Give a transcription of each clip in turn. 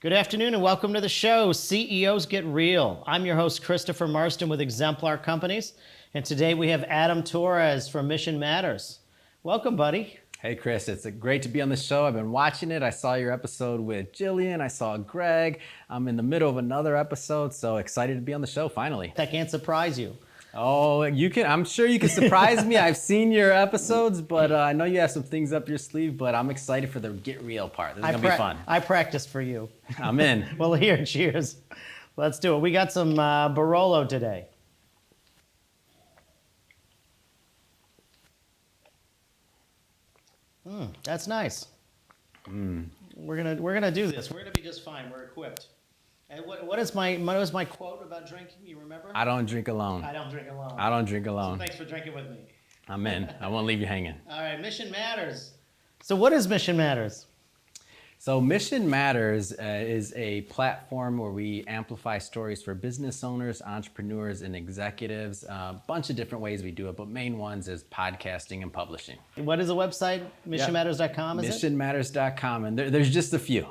Good afternoon and welcome to the show, CEOs Get Real. I'm your host, Christopher Marston with Exemplar Companies, and today we have Adam Torres from Mission Matters. Welcome, buddy. Hey, Chris, it's great to be on the show. I've been watching it. I saw your episode with Jillian. I saw Greg. I'm in the middle of another episode, so excited to be on the show finally. That can't surprise you. Oh, you can. I'm sure you can surprise me. I've seen your episodes, but I know you have some things up your sleeve, but I'm excited for the Get Real part. This is going to be fun. I practiced for you. I'm in. Well, here, cheers. Let's do it. We got some Barolo today. That's nice. We're gonna do this. We're gonna be just fine. We're equipped. And what is my quote about drinking? You remember? I don't drink alone. I don't drink alone. I don't drink alone. So thanks for drinking with me. I'm in. I won't leave you hanging. All right, Mission Matters. So what is Mission Matters? So Mission Matters is a platform where we amplify stories for business owners, entrepreneurs, and executives. A bunch of different ways we do it, but main ones is podcasting and publishing. What is the website? MissionMatters.com, is it? MissionMatters.com, and there's just a few.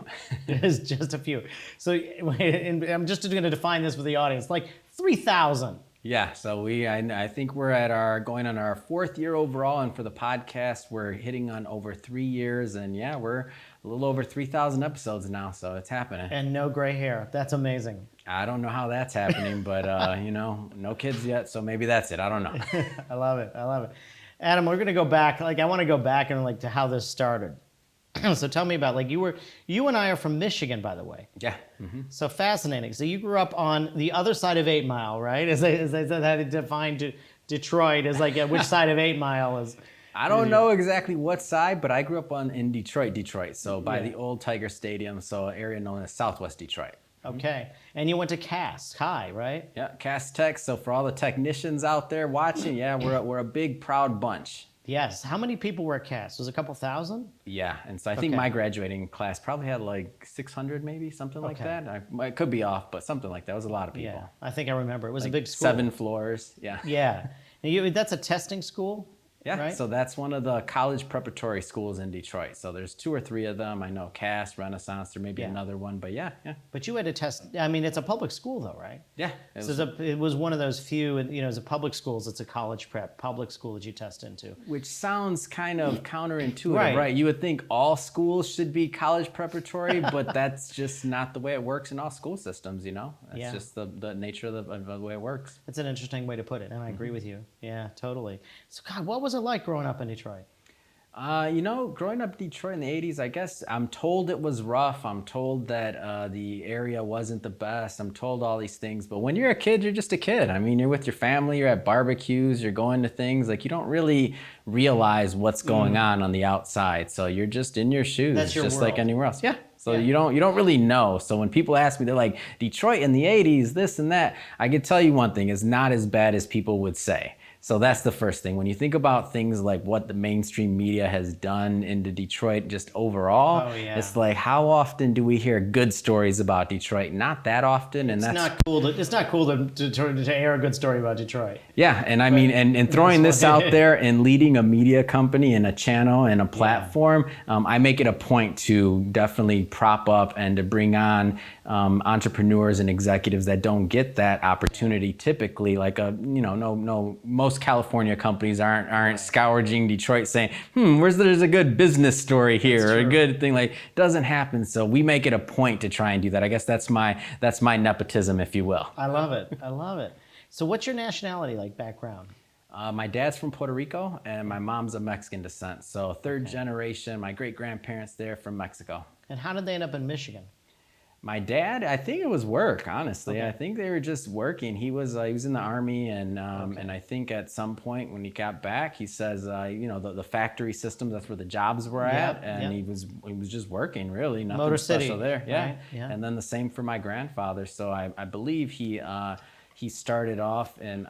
There's just a few. So and I'm just going to define this with the audience, like 3,000. Yeah, so I think we're going on our 4th year overall, and for the podcast, we're hitting on over 3 years, and yeah, we're a little over 3,000 episodes now, so it's happening. And no gray hair. That's amazing. I don't know how that's happening, but no kids yet, so maybe that's it. I don't know. I love it. Adam, we're going to go back. I want to go back and to how this started. So tell me about, you and I are from Michigan, by the way. Yeah. Mm-hmm. So fascinating. So you grew up on the other side of 8 Mile, right? As they define Detroit as which side of 8 Mile is? I don't know exactly what side, but I grew up in Detroit. So by the old Tiger Stadium, so an area known as Southwest Detroit. Okay. And you went to Cass High, right? Yeah, Cass Tech. So for all the technicians out there watching, yeah, we're a big, proud bunch. Yes. How many people were at Cass? Was it a couple thousand? Yeah, and so I think my graduating class probably had 600 maybe, something like that. I could be off, but something like that. It was a lot of people. Yeah, I think I remember. It was a big school. 7 floors, yeah. Yeah. That's a testing school? Yeah, right? So that's one of the college preparatory schools in Detroit. So there's 2 or 3 of them. I know Cass, Renaissance, there may be another one, but yeah. But you had to test, it's a public school though, right? Yeah. It was one of those few, as a public schools, it's a college prep, public school that you test into. Which sounds kind of counterintuitive, right? You would think all schools should be college preparatory, but that's just not the way it works in all school systems, That's just the nature of the way it works. It's an interesting way to put it, and I agree with you. Yeah, totally. So God, what was it like growing up in Detroit? Growing up in Detroit in the 80s, I guess I'm told it was rough. I'm told that the area wasn't the best. I'm told all these things. But when you're a kid, you're just a kid. You're with your family, you're at barbecues, you're going to things. You don't really realize what's going on the outside. So you're just in your shoes. That's your just world. like anywhere else. Yeah. So you don't really know. So when people ask me, they're like, Detroit in the 80s, this and that, I can tell you one thing, it's not as bad as people would say. So that's the first thing. When you think about things like what the mainstream media has done into Detroit just overall, it's like, how often do we hear good stories about Detroit? Not that often. And it's not cool to air a good story about Detroit. Yeah, and and throwing this out there and leading a media company and a channel and a platform, I make it a point to definitely prop up and to bring on entrepreneurs and executives that don't get that opportunity typically. Most California companies aren't scourging Detroit saying, there's a good business story here or a good thing. Doesn't happen. So we make it a point to try and do that. I guess that's my nepotism, if you will. I love it. So what's your nationality background? My dad's from Puerto Rico and my mom's of Mexican descent. So 3rd generation, my great grandparents there from Mexico. And how did they end up in Michigan? My dad, I think it was work, honestly. I think they were just working. He was in the Army, and I think at some point when he got back, he says, the factory system, that's where the jobs were at, and he was just working, really, nothing Motor special City, there. Yeah. Right? Yeah. And then the same for my grandfather. So I believe he started off in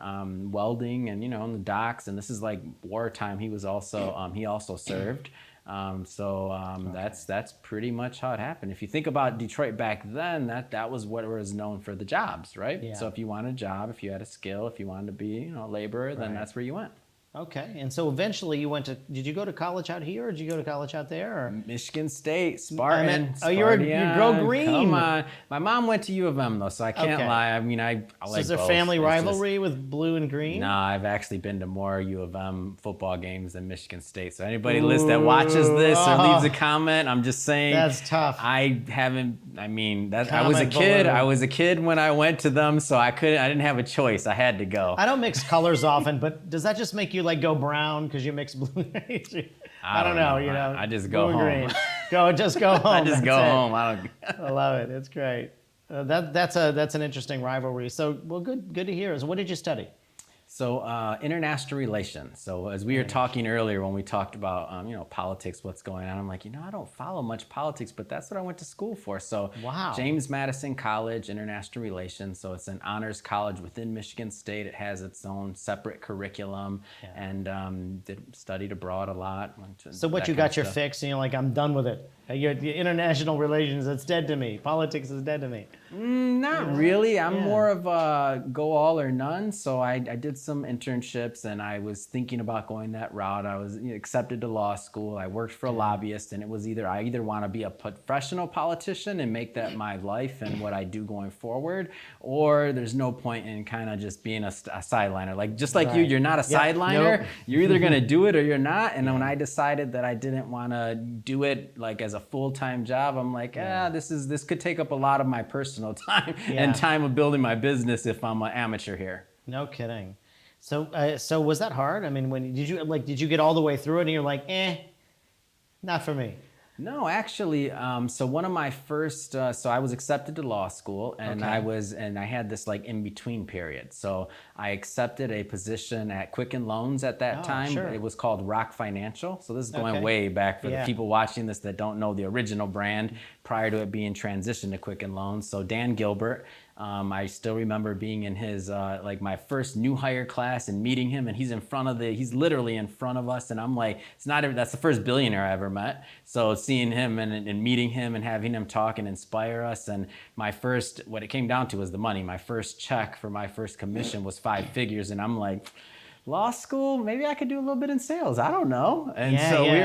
welding and in the docks, and this is wartime. He was also he also served. That's pretty much how it happened. If you think about Detroit back then, that was what was known for the jobs, right? Yeah. So if you wanted a job, if you had a skill, if you wanted to be, a laborer, then that's where you went. Okay. And so eventually you did you go to college out here or did you go to college out there? Or? Michigan State, Spartan. You're go Spartian. green. Come on. My mom went to U of M though, so I can't Okay. lie. I mean, I So like is there both. family It's rivalry with blue and green? No, I've actually been to more U of M football games than Michigan State. So anybody that watches this or leaves a comment, I'm just saying That's tough. I haven't. I mean, I Comment was a kid. below. I was a kid when I went to them, so I didn't have a choice. I had to go. I don't mix colors often, but does that just make you like go brown because you mix blue? I don't know. You know, I just go blue and home. green. Just go home. I just go That's it. home. I love it. It's great. That's an interesting rivalry. So, well, good to hear. So what did you study? So international relations. So as we were talking earlier when we talked about politics, what's going on, I'm like, I don't follow much politics, but that's what I went to school for. So Wow. James Madison College, international relations. So it's an honors college within Michigan State. It has its own separate curriculum, and studied abroad a lot. So what, you got your fix and you're like, I'm done with it. International relations, it's dead to me. Politics is dead to me. Not really. I'm more of a go all or none. So I did some internships and I was thinking about going that route. I was accepted to law school. I worked for a lobbyist, and it was I either want to be a professional politician and make that my life and what I do going forward, or there's no point in kind of just being a sideliner. Like just like you're not a sideliner. Nope. You're either going to do it or you're not. And when I decided that I didn't want to do it like as a full-time job, I'm like, this could take up a lot of my personal time and time of building my business if I'm an amateur here. No kidding. So was that hard? I mean, did you get all the way through it and you're like, not for me? No, actually, so one of my first, so I was accepted to law school, and I had this like in between period. So I accepted a position at Quicken Loans at that time. Sure. It was called Rock Financial. So this is going way back for the people watching this that don't know the original brand prior to it being transitioned to Quicken Loans. So Dan Gilbert, I still remember being in his like my first new hire class and meeting him, and he's literally in front of us, and I'm like, that's the first billionaire I ever met. So seeing him and meeting him and having him talk and inspire us, and what it came down to was the money. My first check for my first commission was 5 figures, and I'm like, law school, maybe I could do a little bit in sales. I don't know. And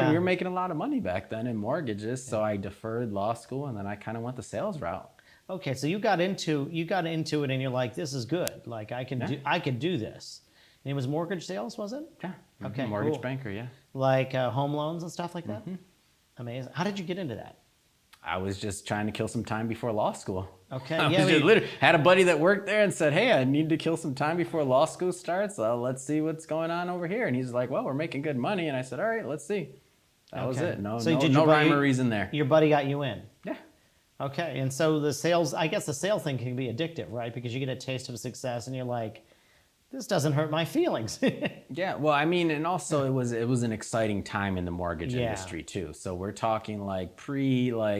we were making a lot of money back then in mortgages. So I deferred law school, and then I kind of went the sales route. Okay, so you got into it, and you're like, this is good. Like I could do this. And it was mortgage sales, was it? Yeah. Okay. Mortgage banker, yeah. Like home loans and stuff like that. Amazing. How did you get into that? I was just trying to kill some time before law school. Okay. Literally had a buddy that worked there and said, "Hey, I need to kill some time before law school starts. Let's see what's going on over here." And he's like, "Well, we're making good money." And I said, "All right, let's see." That was it. No rhyme or reason there. Your buddy got you in. Yeah. Okay, and so the sales thing can be addictive, right? Because you get a taste of success, and you're like, this doesn't hurt my feelings. Yeah, well, I mean, and also it was an exciting time in the mortgage industry too. So we're talking like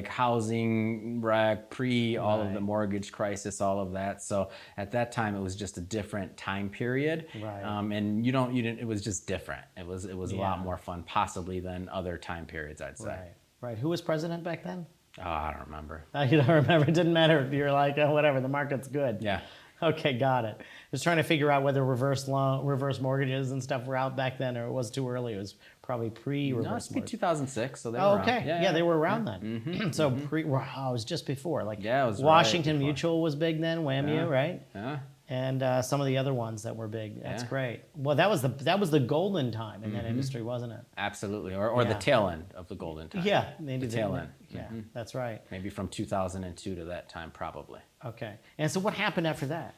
housing wreck, all of the mortgage crisis, all of that. So at that time, it was just a different time period. Right. And it was just different. It was a lot more fun possibly than other time periods, I'd say. Right. Right. Who was president back then? Oh, I don't remember. You don't remember? It didn't matter. You're like, oh, whatever. The market's good. Yeah. Okay, got it. Just trying to figure out whether reverse mortgages and stuff were out back then, or it was too early. It was probably pre-reverse No, it's mortgage. 2006, so they were Oh, around. okay. Yeah, they were around then. Mm-hmm. So it was just before. Like Yeah, it was Washington right before. Mutual was big then, WAMU, Yeah. right? Yeah. And some of the other ones that were big. That's Yeah. great. Well, that was the golden time in that industry, wasn't it? Absolutely. Or the Yeah. tail end of the golden time. Yeah, maybe The tail end. Yeah, that's right. Maybe from 2002 to that time, probably. Okay. And so what happened after that?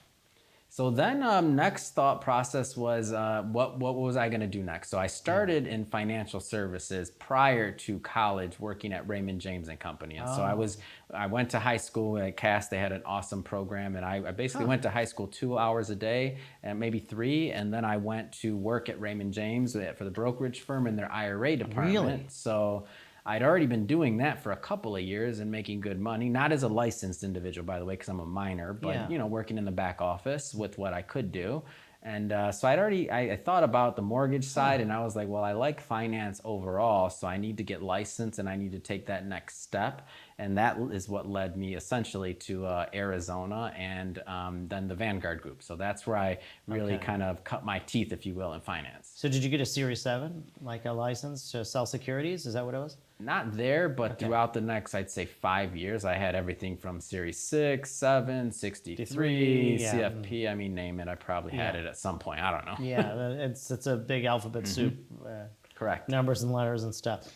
So then next thought process was what was I going to do next? So I started in financial services prior to college working at Raymond James and Company. And so I went to high school at Cass. They had an awesome program. And I basically went to high school 2 hours a day and maybe 3. And then I went to work at Raymond James for the brokerage firm in their IRA department. Really? So I'd already been doing that for a couple of years and making good money, not as a licensed individual, by the way, because I'm a minor, but working in the back office with what I could do. And so I thought about the mortgage side, and I was like, well, I like finance overall, so I need to get licensed and I need to take that next step. And that is what led me essentially to Arizona and then the Vanguard Group. So that's where I really kind of cut my teeth, if you will, in finance. So did you get a Series 7, like a license to sell securities? Is that what it was? Not there, but throughout the next, I'd say 5 years, I had everything from Series 6, 7, 63, CFP. I mean, name it. I probably had it at some point. I don't know. Yeah, it's a big alphabet soup. Correct. Numbers and letters and stuff.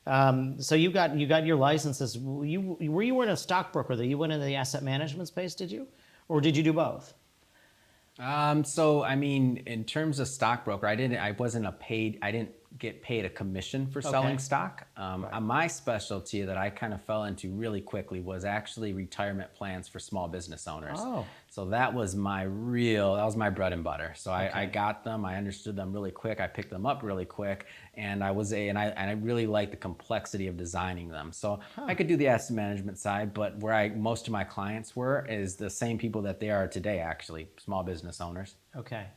So you got your licenses. Were you in a stockbroker though? You went into the asset management space, did you, or did you do both? So I mean, in terms of stockbroker, I didn't get paid a commission for selling stock. My specialty that I kind of fell into really quickly was actually retirement plans for small business owners. Oh. So that was my bread and butter. So I got them, I understood them really quick, I picked them up really quick, and I really liked the complexity of designing them. So I could do the asset management side, but where most of my clients were is the same people that they are today, actually, small business owners. Okay.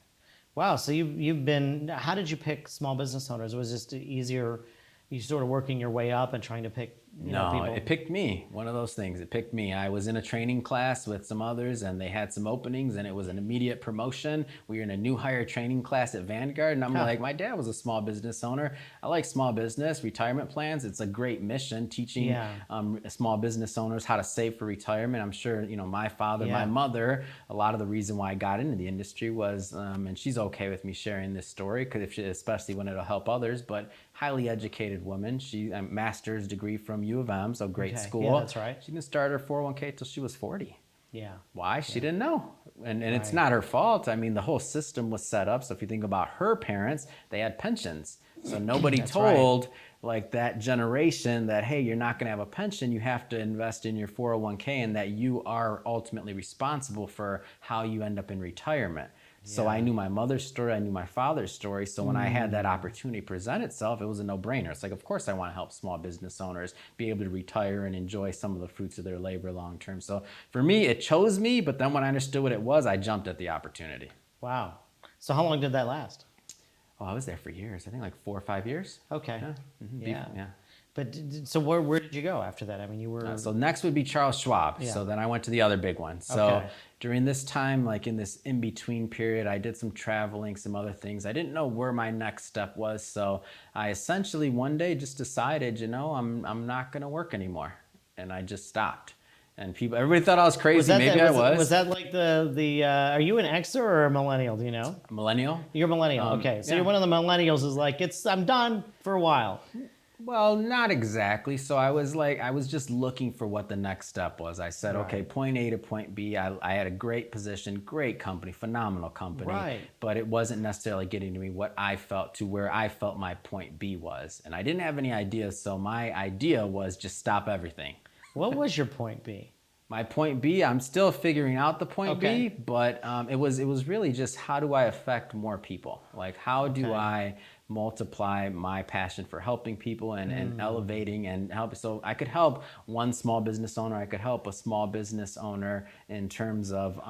Wow. So you've been. How did you pick small business owners? Was it just easier? You sort of working your way up and trying to pick people? It picked me. One of those things. It picked me. I was in a training class with some others, and they had some openings, and it was an immediate promotion. We were in a new hire training class at Vanguard, and I'm like, my dad was a small business owner. I like small business, retirement plans. It's a great mission, teaching small business owners how to save for retirement. I'm sure, my father, my mother, a lot of the reason why I got into the industry was, and she's okay with me sharing this story, especially when it'll help others, but highly educated woman. She a master's degree from U of M, so great school. Yeah, that's right. She didn't start her 401k till she was 40. Yeah. Why? She didn't know. And it's not her fault. I mean, the whole system was set up. So if you think about her parents, they had pensions. So nobody told like that generation that, hey, you're not going to have a pension. You have to invest in your 401k, and that you are ultimately responsible for how you end up in retirement. So I knew my mother's story, I knew my father's story. So when I had that opportunity present itself, it was a no-brainer. It's like, of course I want to help small business owners be able to retire and enjoy some of the fruits of their labor long-term. So for me, it chose me, but then when I understood what it was, I jumped at the opportunity. Wow. So how long did that last? Oh, I was there for years. I think like 4 or 5 years. Okay. Yeah. But so where did you go after that? I mean, you were... So next would be Charles Schwab. Yeah. So then I went to the other big one. So during this time, like in this in-between period, I did some traveling, some other things. I didn't know where my next step was. So I essentially one day just decided, I'm not going to work anymore. And I just stopped. And everybody thought I was crazy. Maybe I was. Was that like the are you an Xer or a millennial? Do you know? A millennial? You're a millennial. Okay. So you're one of the millennials is like, I'm done for a while. Well, not exactly. So I was just looking for what the next step was. I said, okay, point A to point B. I had a great position, great company, phenomenal company, but it wasn't necessarily getting to me where I felt my point B was. And I didn't have any ideas. So my idea was just stop everything. What was your point B? My point B, I'm still figuring out the point B, but it was really just how do I affect more people? Like how do I multiply my passion for helping people and elevating and help. So I could help one small business owner. I could help a small business owner in terms of,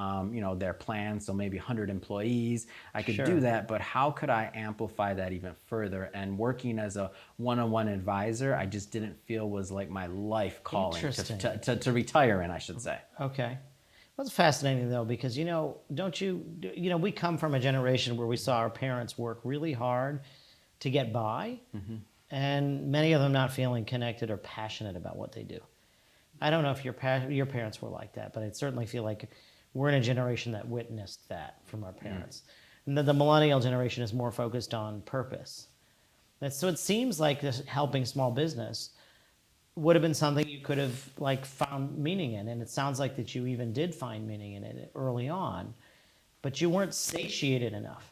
their plan. So maybe 100 employees. I could do that, but how could I amplify that even further? And working as a one-on-one advisor, I just didn't feel was like my life calling to retire in, I should say. Okay. Well, it's fascinating though, because, we come from a generation where we saw our parents work really hard to get by, and many of them not feeling connected or passionate about what they do. I don't know if your parents were like that, but I certainly feel like we're in a generation that witnessed that from our parents. And the millennial generation is more focused on purpose. So it seems like this helping small business would have been something you could have found meaning in, and it sounds like that you even did find meaning in it early on, but you weren't satiated enough.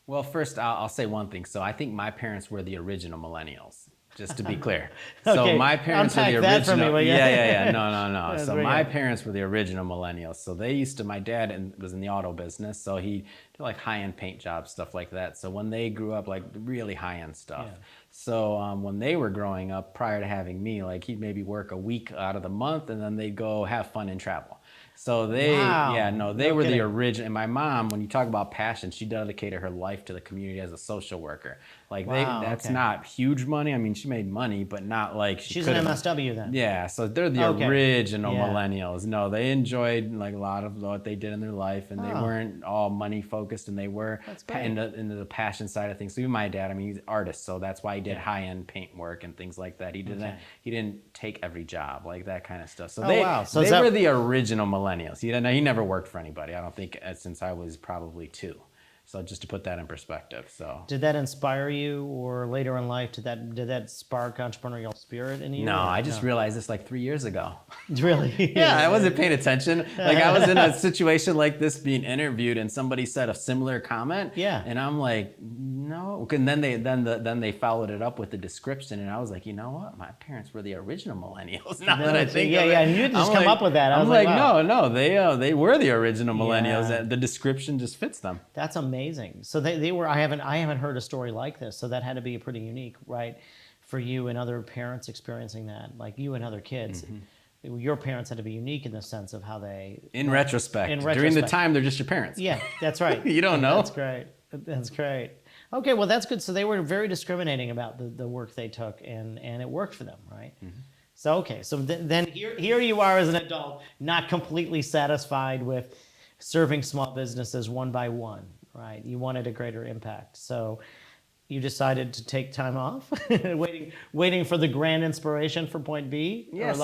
Well, first, I'll say one thing. So I think my parents were the original millennials, just to be clear. So my parents were the original. That for me, yeah. No. So my parents were the original millennials. So my dad was in the auto business. So he did like high-end paint jobs, stuff like that. So when they grew up, like really high-end stuff. Yeah. So when they were growing up, prior to having me, like he'd maybe work a week out of the month and then they'd go have fun and travel. So they, Wow. yeah, no, they No were the kidding. original. And my mom, when you talk about passion, she dedicated her life to the community as a social worker. Like Wow, that's okay. not huge money. I mean, she made money, but not like she She's could an have. MSW then. Yeah, so they're the Okay. original Yeah. millennials. No, they enjoyed like a lot of what they did in their life, and they Oh. weren't all money focused, and they were That's great. into the passion side of things. So even my dad, I mean, he's an artist, so that's why he did Yeah. high end paint work and things like that. Okay. He didn't take every job like that kind of stuff. So Oh, wow. So they is that- were the original millennials. He never worked for anybody. I don't think since I was probably 2. So just to put that in perspective. So Did that inspire you, or later in life, did that spark entrepreneurial spirit in you? no, or I just realized this like 3 years ago. Really? Yeah, I wasn't paying attention. Like I was in a situation like this being interviewed, and somebody said a similar comment. Yeah. And I'm like, no. And then they followed it up with the description, and I was like, you know what? My parents were the original millennials. Now that I think yeah, of it, yeah, and you didn't just I'm come like- up with that. I I'm was like, like, wow. no, they were the original millennials. Yeah. And the description just fits them. That's amazing. So they were. I haven't heard a story like this. So that had to be pretty unique, right, for you and other parents experiencing that, like you and other kids. Mm-hmm. Your parents had to be unique in the sense of how they. In retrospect, In during the retrospect. time, they're just your parents. Yeah, that's right. You don't know. That's great. That's great. Okay, well that's good. So they were very discriminating about the work they took, and it worked for them, right? So okay, so then here you are as an adult, not completely satisfied with serving small businesses one by one, right? You wanted a greater impact, so you decided to take time off, waiting for the grand inspiration for point B. Yeah, Or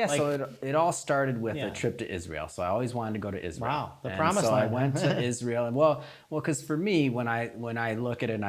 so it all started with Yeah. a trip to Israel. So I always wanted to go to Israel. Wow, the And promised so I land. went to Israel, and well, because for me, when I look at it and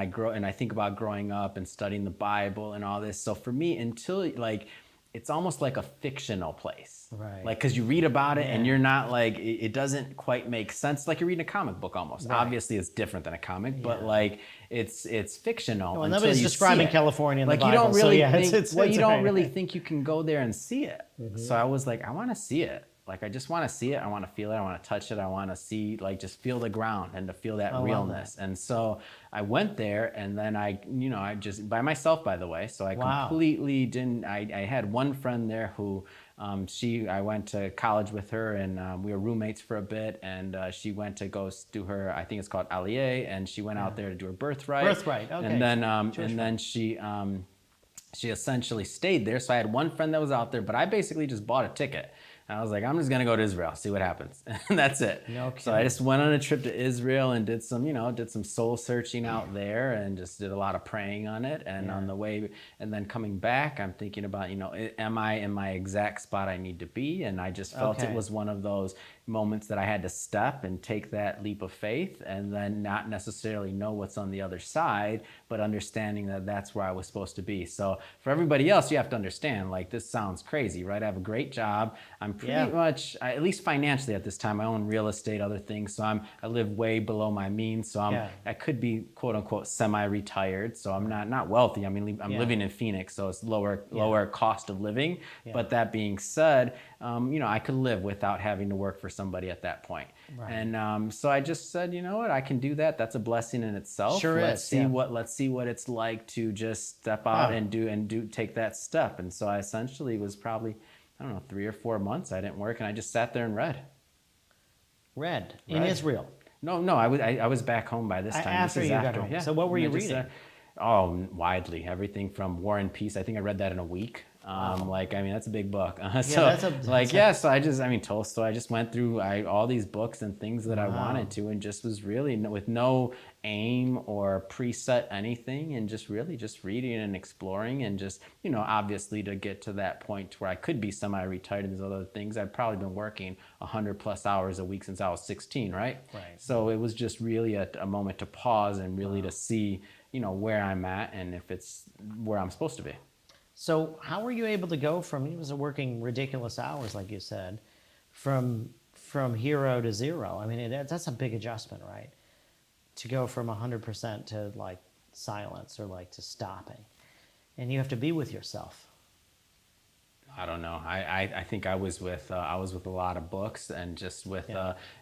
I think about growing up and studying the Bible and all this. So for me, until like, it's almost like a fictional place. Right. Like, because you read about it and Yeah. you're not like, it doesn't quite make sense. Like you're reading a comic book almost. Right. Obviously, it's different than a comic, but Yeah. like it's fictional. Well, until nobody's you see describing it. California in Like the you Bible, don't so really yeah, think, it's you don't right. really think you can go there and see it. So I was like, I want to see it. Like I just want to see it. I want to feel it. I want to touch it. I want to see, like, just feel the ground and to feel that I love realness. And so I went there, and then I just by myself, by the way. So I Wow. completely didn't. I had one friend there who. I went to college with her, and we were roommates for a bit, and she went to go do her, I think it's called Aliyah, and she went out there to do her birthright. Birthright, okay. And then she essentially stayed there. So I had one friend that was out there, but I basically just bought a ticket. And I was like, I'm just gonna go to Israel, see what happens, and that's it. No So I just went on a trip to Israel and did some soul searching out there, and just did a lot of praying on it. And on the way, and then coming back, I'm thinking about, am I in my exact spot I need to be? And I just felt Okay. it was one of those moments that I had to step and take that leap of faith, and then not necessarily know what's on the other side, but understanding that that's where I was supposed to be. So for everybody else, you have to understand, like, this sounds crazy, right? I have a great job. I'm pretty much, at least financially at this time, I own real estate, other things. So I live way below my means. So I could be quote unquote semi-retired. So I'm not wealthy. I mean, I'm living in Phoenix, so it's lower cost of living. But that being said, I could live without having to work for somebody at that point. Right. And so I just said, you know what, I can do that. That's a blessing in itself. Sure let's is, see yeah. let's see what it's like to just step out and take that step. And so I essentially was probably, I don't know, 3 or 4 months I didn't work, and I just sat there and read. Read in Read. Israel. No, I was back home by this time. After This is you got home. Yeah. So what were And you I just, reading? Widely. Everything from War and Peace. I think I read that in a week. That's a big book. Tolstoy. I just went through all these books and things that I wanted to, and just was really with no aim or preset anything, and just reading and exploring, and just, obviously to get to that point where I could be semi-retired and these other things. I've probably been working 100+ hours a week since I was 16, right? Right. So it was just really a moment to pause and really to see, where I'm at and if it's where I'm supposed to be. So how were you able to go from, you was working ridiculous hours, like you said, from hero to zero? I mean, that's a big adjustment, right? To go from 100% to like silence or like to stopping, and you have to be with yourself. I don't know. I think I was with a lot of books and just with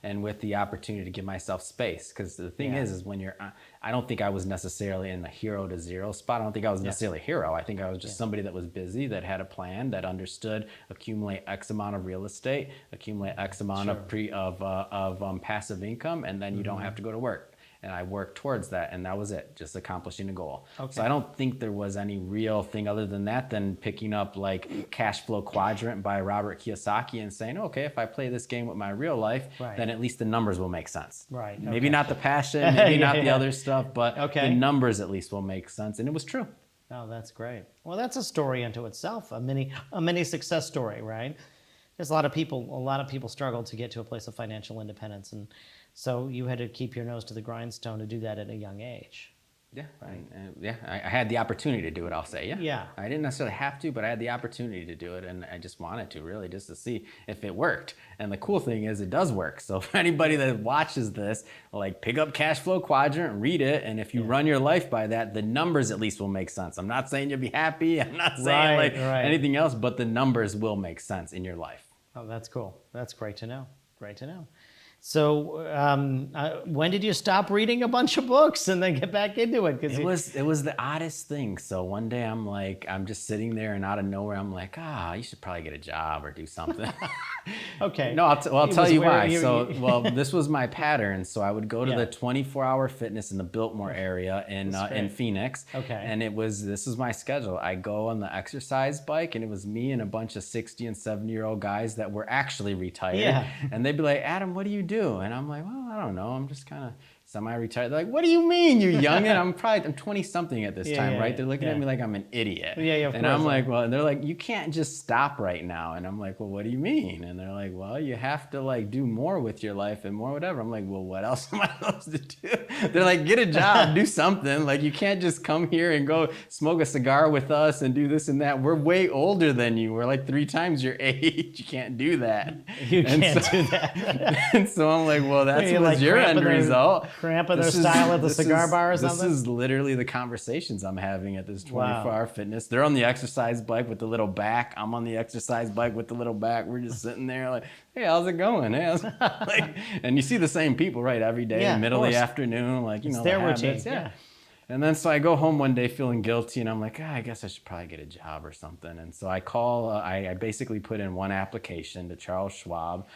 and with the opportunity to give myself space. Because the thing is when you're, I don't think I was necessarily in the hero to zero spot. I don't think I was necessarily a hero. I think I was just somebody that was busy, that had a plan, that understood accumulate X amount of real estate, accumulate X amount of passive income, and then you don't have to go to work. And I worked towards that, and that was it, just accomplishing a goal. Okay. So I don't think there was any real thing other than that than picking up like Cash Flow Quadrant by Robert Kiyosaki and saying, okay, if I play this game with my real life, then at least the numbers will make sense. Right. Maybe not the passion, maybe not the other stuff, but the numbers at least will make sense. And it was true. Oh, that's great. Well, that's a story unto itself, a mini success story, right? There's a lot of people struggle to get to a place of financial independence, and so you had to keep your nose to the grindstone to do that at a young age. Yeah, right. I had the opportunity to do it, I'll say. Yeah. I didn't necessarily have to, but I had the opportunity to do it, and I just wanted to, really, just to see if it worked. And the cool thing is it does work. So if anybody that watches this, like, pick up Cash Flow Quadrant, read it, and if you run your life by that, the numbers at least will make sense. I'm not saying you'll be happy. I'm not saying anything else, but the numbers will make sense in your life. Oh, that's cool. That's great to know. Great to know. So when did you stop reading a bunch of books and then get back into it? It was the oddest thing. So one day I'm just sitting there, and out of nowhere I'm like, you should probably get a job or do something. Okay. No, I'll tell you why. Well, this was my pattern. So I would go to the 24-hour fitness in the Biltmore area in Phoenix. Okay. And this was my schedule. I go on the exercise bike, and it was me and a bunch of 60 and 70-year-old guys that were actually retired. Yeah. And they'd be like, Adam, what do you do? And I'm like, well, I don't know. I'm just kind of semi-retired. They're like, what do you mean, you youngin'? I'm 20-something at this time, right? They're looking at me like I'm an idiot. Of and course. I'm like, well, and they're like, you can't just stop right now. And I'm like, well, what do you mean? And they're like, well, you have to like do more with your life and more whatever. I'm like, well, what else am I supposed to do? They're like, get a job, do something. Like, you can't just come here and go smoke a cigar with us and do this and that. We're way older than you. We're like 3 times your age. You can't do that. You can't do that. And so I'm like, well, that's like your end result. Cramping their style at the cigar bar or something? This is literally the conversations I'm having at this 24-hour fitness. They're on the exercise bike with the little back. I'm on the exercise bike with the little back. We're just sitting there like, hey, how's it going? Hey, and you see the same people, right, every day, middle of the afternoon, like, you know, their habits. routine. Yeah. And then so I go home one day feeling guilty, and I'm like, I guess I should probably get a job or something. And so I call, I basically put in one application to Charles Schwab.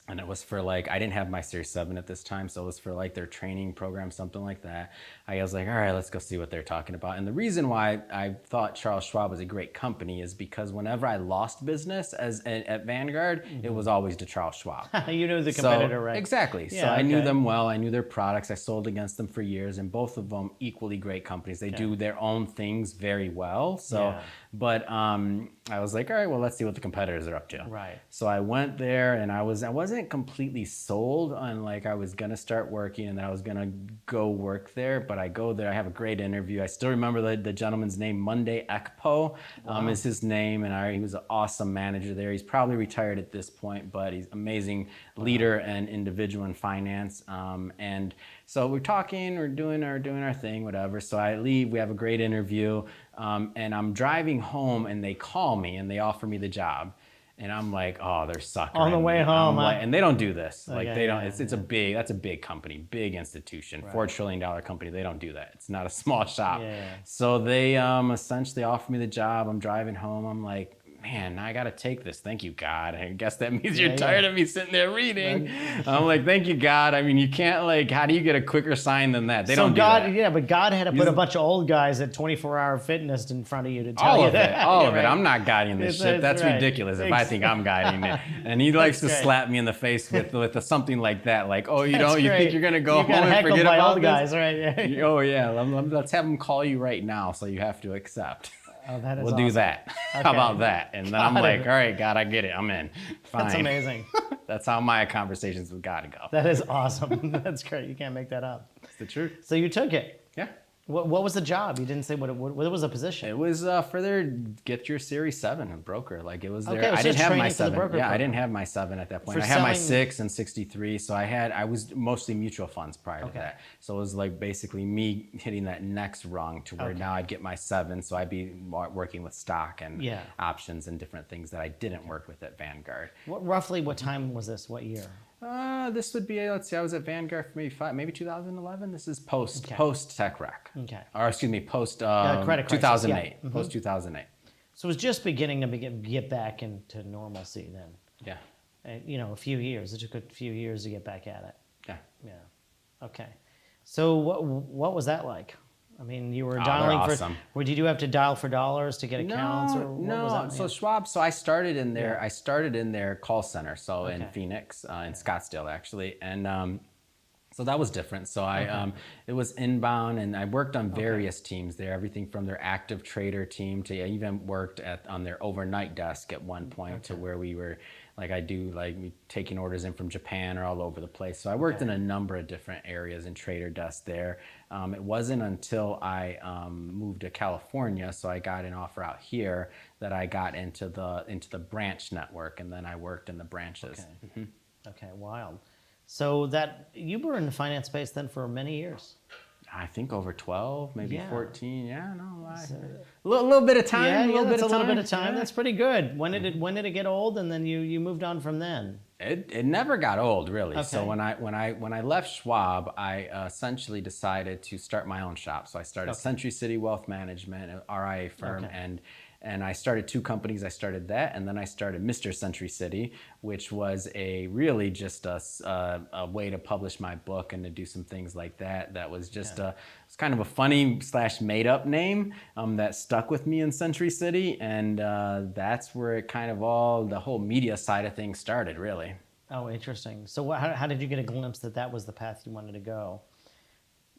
And it was for like, I didn't have my Series 7 at this time, so it was for like their training program, something like that. I was like, all right, let's go see what they're talking about. And the reason why I thought Charles Schwab was a great company is because whenever I lost business at Vanguard, it was always to Charles Schwab. You knew the competitor, right? Exactly. So I knew them well. I knew their products. I sold against them for years, and both of them equally great companies. They do their own things very well. So, but I was like, all right, well, let's see what the competitors are up to. Right. So I went there, and I wasn't completely sold on like I was gonna start working and that I was gonna go work there, but I go there, I have a great interview. I still remember the gentleman's name, Monday Ekpo is his name, and he was an awesome manager there. He's probably retired at this point, but he's an amazing leader and individual in finance. And so we're talking, we're doing our thing, whatever. So I leave, we have a great interview, and I'm driving home, and they call me and they offer me the job. And I'm like, oh, they're sucking. On the way home. And they don't do this. Like, they don't, that's a big company, big institution, $4 trillion company. They don't do that. It's not a small shop. So they essentially offer me the job. I'm driving home. I'm like, man, I got to take this. Thank you, God. I guess that means you're tired of me sitting there reading. I'm like, thank you, God. I mean, you can't, like, how do you get a quicker sign than that? They don't do that. Yeah, but God had to put a bunch of old guys at 24-hour fitness in front of you to tell you that. All of it. I'm not guiding this ship. That's ridiculous if I think I'm guiding it. And he likes to slap me in the face with something like that. Like, oh, you think you're going to go home and forget about old guys, right? Oh, yeah. Let's have them call you right now, so you have to accept. Oh, that is We'll awesome. do that. Okay. How about that? And then I'm like, all right, God, I get it. I'm in. Fine. That's amazing. That's how my conversations with God go. That is awesome. That's great. You can't make that up. It's the truth. So you took it. Yeah. What was the job? You didn't say what was the position. It was for their get your Series 7 broker. Like it was Okay, there. it was I didn't just have my training for the 7. broker Yeah, I program. didn't have my 7 at that point. For I had my selling- 6 and 63. So I was mostly mutual funds prior to that. So it was like basically me hitting that next rung to where now I'd get my 7. So I'd be working with stock and options and different things that I didn't work with at Vanguard. Roughly what time was this? What year? This would be, let's see, I was at Vanguard for maybe 2011. This is post Tech Wreck. Okay. Or excuse me, post credit crisis, 2008. Post 2008. So it was just beginning to get back into normalcy then. Yeah. A few years. It took a few years to get back at it. Yeah. Yeah. Okay. So what was that like? I mean, you were they're dialing awesome. Or did you have to dial for dollars to get accounts? Or what was that? So Schwab. So I started in their I started in their call center. So in Phoenix, in Scottsdale actually, and so that was different. So it was inbound, and I worked on various teams there. Everything from their active trader team to I even worked on their overnight desk at one point to where we were. Taking orders in from Japan or all over the place. So I worked in a number of different areas in trader desk there. It wasn't until I moved to California, so I got an offer out here, that I got into the branch network, and then I worked in the branches. Okay. Okay, wild. So that you were in the finance space then for many years. I think over 12, maybe 14. Yeah, no, a So- little bit of time. Yeah, a little bit of time. Yeah. That's pretty good. When did it get old, and then you moved on from then? It never got old, really. Okay. So when I left Schwab, I essentially decided to start my own shop. So I started Century City Wealth Management, an RIA firm, and I started 2 companies. I started that, and then I started Mr. Century City, which was really just a way to publish my book and to do some things like that. That was just it's kind of a funny / made up name that stuck with me in Century City, and that's where it kind of the whole media side of things started, really. Oh, interesting. So how did you get a glimpse that was the path you wanted to go?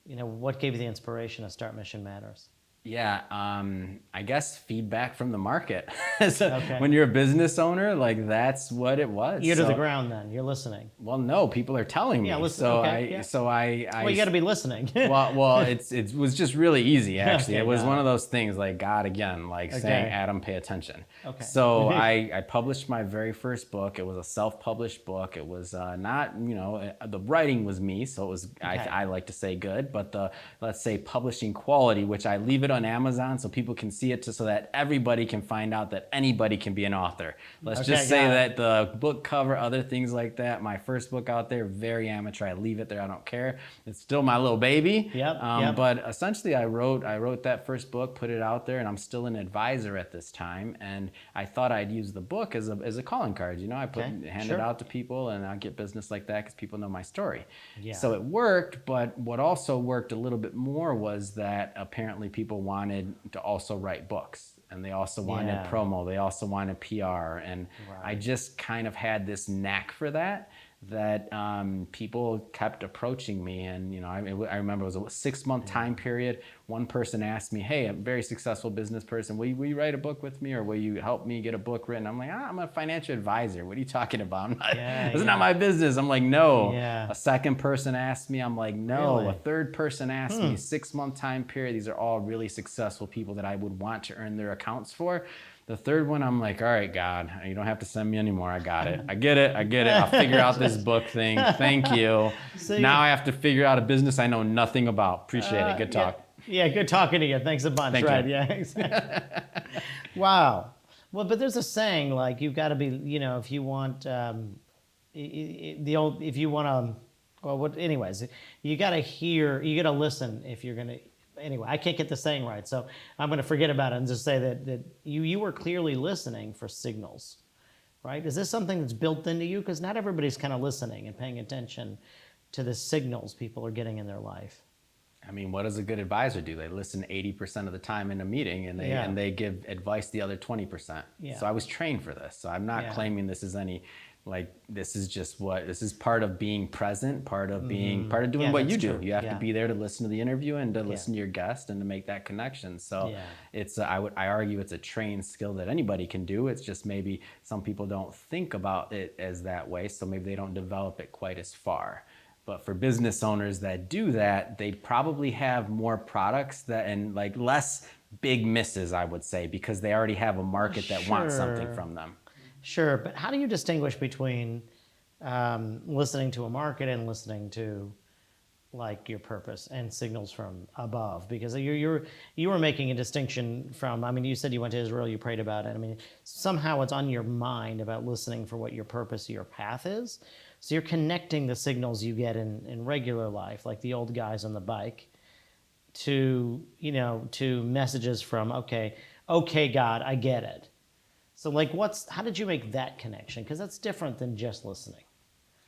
What gave you the inspiration to start Mission Matters? Yeah, I guess feedback from the market. So when you're a business owner, that's what it was. Ear to the ground then. You're listening. Well, no, people are telling me. Yeah, listen. So Well, you got to be listening. well, it was just really easy, actually. Okay, It was got one it. of those things like God again, saying, Adam, pay attention. Okay. So I published my very first book. It was a self-published book. It was not, the writing was me, so it was, I like to say good, but the, let's say, publishing quality, which I leave it on Amazon so people can see it, so that everybody can find out that anybody can be an author. Let's just say that the book cover, other things like that, my first book out there, very amateur. I leave it there. I don't care. It's still my little baby. Yep. But essentially, I wrote that first book, put it out there, and I'm still an advisor at this time. And I thought I'd use the book as a calling card. I hand it out to people, and I get business like that because people know my story. Yeah. So it worked. But what also worked a little bit more was that apparently people wanted to also write books, and they also wanted promo. They also wanted PR, and I just kind of had this knack for that people kept approaching me. And I remember it was a 6-month time period. One person asked me, hey, I'm a very successful business person, will you write a book with me, or will you help me get a book written? I'm like, I'm a financial advisor. What are you talking about? It's not my business. I'm like, no. A second person asked me, I'm like, no. Really? A third person asked me, 6-month time period. These are all really successful people that I would want to earn their accounts for. The third one, I'm like, all right, God, you don't have to send me anymore. I got it. I get it. I'll figure out this book thing. Thank you. So now I have to figure out a business I know nothing about. Appreciate it. Good talk. Yeah, good talking to you. Thanks a bunch. Thank right? you. Yeah, exactly. Wow. Well, but there's a saying you've got to be, if you want anyways, you got to listen if you're going to. Anyway, I can't get the saying right, so I'm going to forget about it and just say that you were clearly listening for signals, right? Is this something that's built into you? Because not everybody's kind of listening and paying attention to the signals people are getting in their life. I mean, what does a good advisor do? They listen 80% of the time in a meeting, and they give advice the other 20%. Yeah. So I was trained for this. So I'm not claiming this is any. This is part of being present, part of doing what you do. True. You have to be there to listen to the interview and to listen to your guest and to make that connection. So it's I argue it's a trained skill that anybody can do. It's just maybe some people don't think about it as that way, so maybe they don't develop it quite as far. But for business owners that do that, they probably have more products that and like less big misses, I would say, because they already have a market that wants something Sure. from them. Sure, but how do you distinguish between listening to a market and listening to like your purpose and signals from above? Because you were making a distinction from. I mean, you said you went to Israel, you prayed about it. I mean, somehow it's on your mind about listening for what your purpose, your path is. So you're connecting the signals you get in regular life, like the old guys on the bike, to to messages from okay, God, I get it. So like, how did you make that connection? Because that's different than just listening.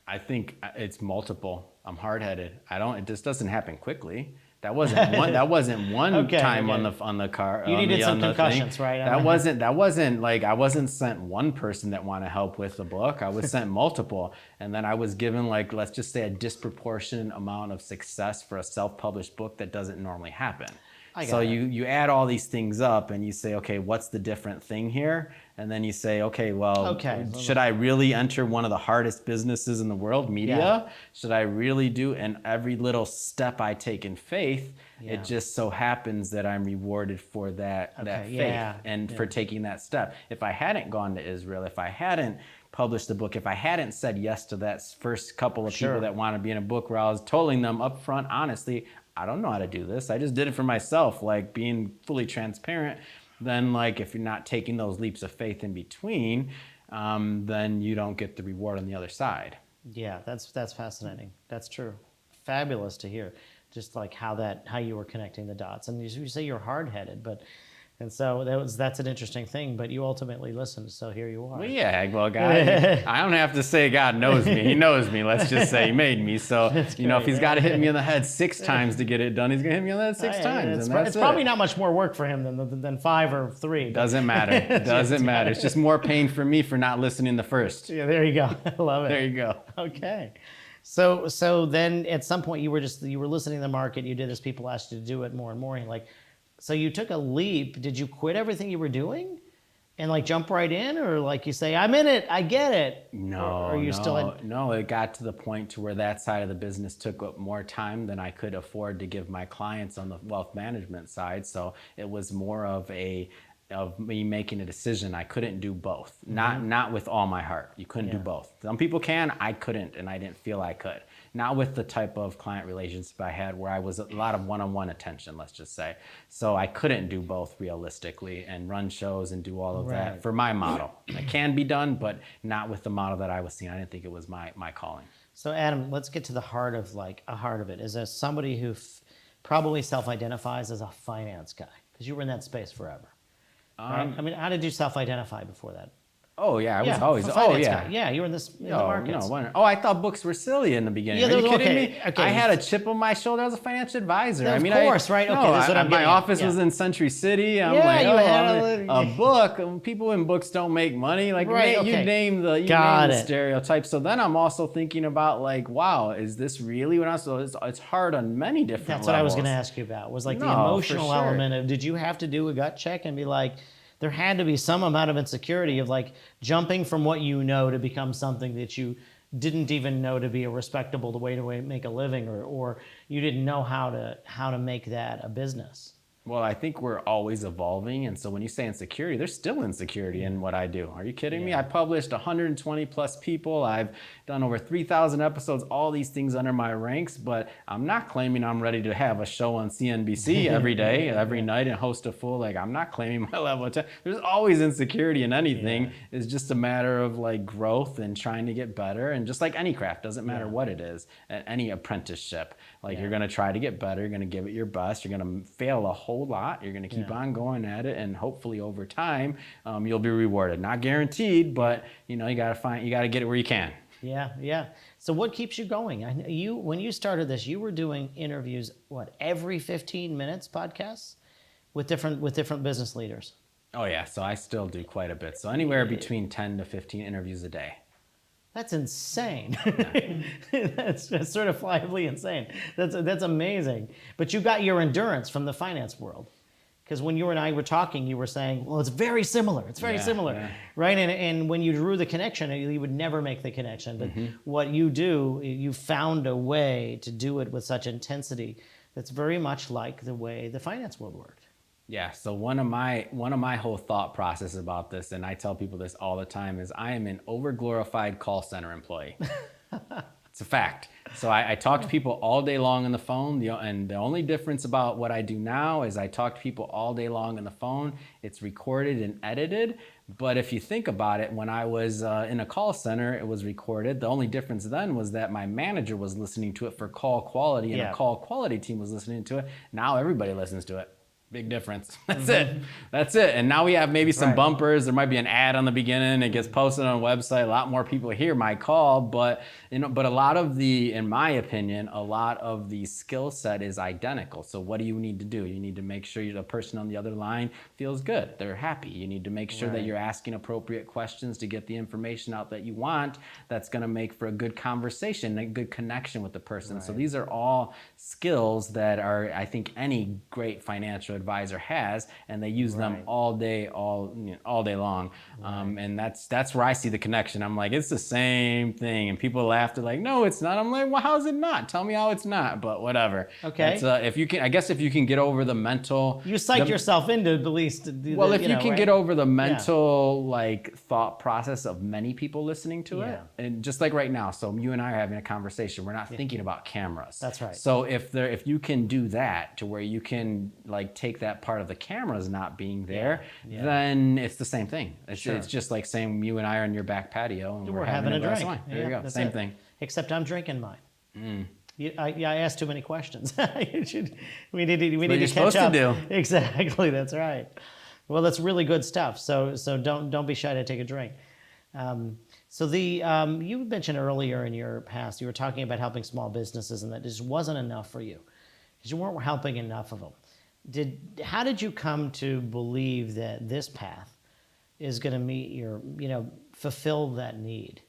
I think it's multiple. I'm hard-headed. It just doesn't happen quickly. That wasn't one. That wasn't one Okay, time okay. on the car. You needed some on the concussions, thing. right? That wasn't like I wasn't sent one person that wanted help with the book. I was sent multiple, and then I was given like, let's just say, a disproportionate amount of success for a self-published book that doesn't normally happen. So you add all these things up and you say, okay, what's the different thing here? And then you say, okay, well, should I really enter one of the hardest businesses in the world, media? Yeah. Should I really do? And every little step I take in faith, it just so happens that I'm rewarded for that faith and for taking that step. If I hadn't gone to Israel, if I hadn't published the book, if I hadn't said yes to that first couple of people that want to be in a book where I was telling them up front, honestly, I don't know how to do this. I just did it for myself, like being fully transparent. Then like if you're not taking those leaps of faith in between, then you don't get the reward on the other side. Yeah, that's fascinating. That's true. Fabulous to hear. Just like how you were connecting the dots. And you say you're hard-headed, and so that's an interesting thing, but you ultimately listened, so here you are. Well, yeah, well, God, I don't have to say God knows me. He knows me. Let's just say he made me. So, if he's got to hit me in the head 6 times to get it done, he's going to hit me in the head 6 times. It's probably not much more work for him than 5 or 3. Doesn't matter. Doesn't matter. It's just more pain for me for not listening the first. Yeah, there you go. I love it. There you go. Okay. So then at some point you were listening to the market, you did this, people asked you to do it more and more, and you're like, so you took a leap. Did you quit everything you were doing and like jump right in, or like you say, I'm in it, I get it? No, or you still no, it got to the point to where that side of the business took up more time than I could afford to give my clients on the wealth management side. So it was more of me making a decision. I couldn't do both. Not with all my heart. You couldn't do both. Some people can, I couldn't, and I didn't feel I could. Not with the type of client relationship I had where I was a lot of one-on-one attention, let's just say. So I couldn't do both realistically and run shows and do all of that for my model. It can be done, but not with the model that I was seeing. I didn't think it was my calling. So Adam, let's get to the heart of it. Is as somebody who probably self-identifies as a finance guy, because you were in that space forever. Right? I mean, how did you self-identify before that? Oh yeah, I was always. Oh yeah, yeah. You were in the markets. I thought books were silly in the beginning. Yeah, Are you kidding me? Okay. I had a chip on my shoulder. I was a financial advisor. Of course, right? Okay, that's what I'm my getting office at. was in Century City. I'm a book. People in books don't make money. Like you name the stereotype. So then I'm also thinking about like, wow, is this really what I'm? So it's hard on many different. That's levels. what I was going to ask you about. Was like the emotional element of, did you have to do a gut check and be like, there had to be some amount of insecurity of like jumping from what you know to become something that you didn't even know to be a respectable way to make a living, or you didn't know how to make that a business? Well, I think we're always evolving. And so when you say insecurity, there's still insecurity in what I do. Are you kidding me? I published 120 plus people. I've done over 3,000 episodes, all these things under my ranks, but I'm not claiming I'm ready to have a show on CNBC every day, every night and host a full, I'm not claiming my level of There's always insecurity in anything. It's just a matter of like growth and trying to get better. And just like any craft, doesn't matter what it is, any apprenticeship, you're going to try to get better. You're going to give it your best. You're going to fail a whole lot. You're going to keep on going at it, and hopefully over time you'll be rewarded. Not guaranteed, but you got to get it where you can. Yeah. So what keeps you going? When you started this, you were doing interviews every 15 minutes podcasts with different business leaders. Oh yeah, so I still do quite a bit. So anywhere between 10 to 15 interviews a day. That's insane. That's certifiably insane. That's amazing. But you got your endurance from the finance world. Because when you and I were talking, you were saying, well, it's very similar. It's very similar, right? And when you drew the connection, you would never make the connection. But what you do, you found a way to do it with such intensity that's very much like the way the finance world worked. Yeah. So one of my whole thought process about this, and I tell people this all the time, is I am an overglorified call center employee. It's a fact. So I talk to people all day long on the phone, and the only difference about what I do now is I talk to people all day long on the phone. It's recorded and edited. But if you think about it, when I was in a call center, it was recorded. The only difference then was that my manager was listening to it for call quality, and a call quality team was listening to it. Now everybody listens to it. Big difference. That's it. That's it. And now we have maybe some bumpers. There might be an ad on the beginning. It gets posted on a website. A lot more people hear my call, but a lot of in my opinion, a lot of the skill set is identical. So what do you need to do? You need to make sure the person on the other line feels good. They're happy. You need to make sure that you're asking appropriate questions to get the information out that you want. That's going to make for a good conversation, a good connection with the person. So these are all skills that are, I think, any great financial advisor has, and they use them all day long. And that's where I see the connection. I'm like, it's the same thing, and people laugh. They're like, no, it's not. I'm like, well, how is it not? Tell me how it's not. But whatever. Okay. If you can get over the mental, you psych yourself into at least. If you can get over the mental thought process of many people listening to it, and just like right now, so you and I are having a conversation. We're not thinking about cameras. That's right. So if you can do that to where you can take that part of the cameras not being there, then it's the same thing. It's just like saying you and I are on your back patio and we're having a glass of wine. There you go. Same thing. Except I'm drinking mine. I asked too many questions. we need to catch up. Do. Exactly. That's right. Well, that's really good stuff. So don't be shy to take a drink. You mentioned earlier in your past, you were talking about helping small businesses, and that just wasn't enough for you because you weren't helping enough of them. How did you come to believe that this path is going to meet fulfill that need?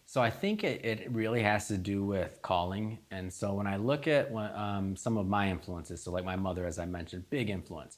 So I think it really has to do with calling. And so when I look at some of my influences, so like my mother, as I mentioned, big influence.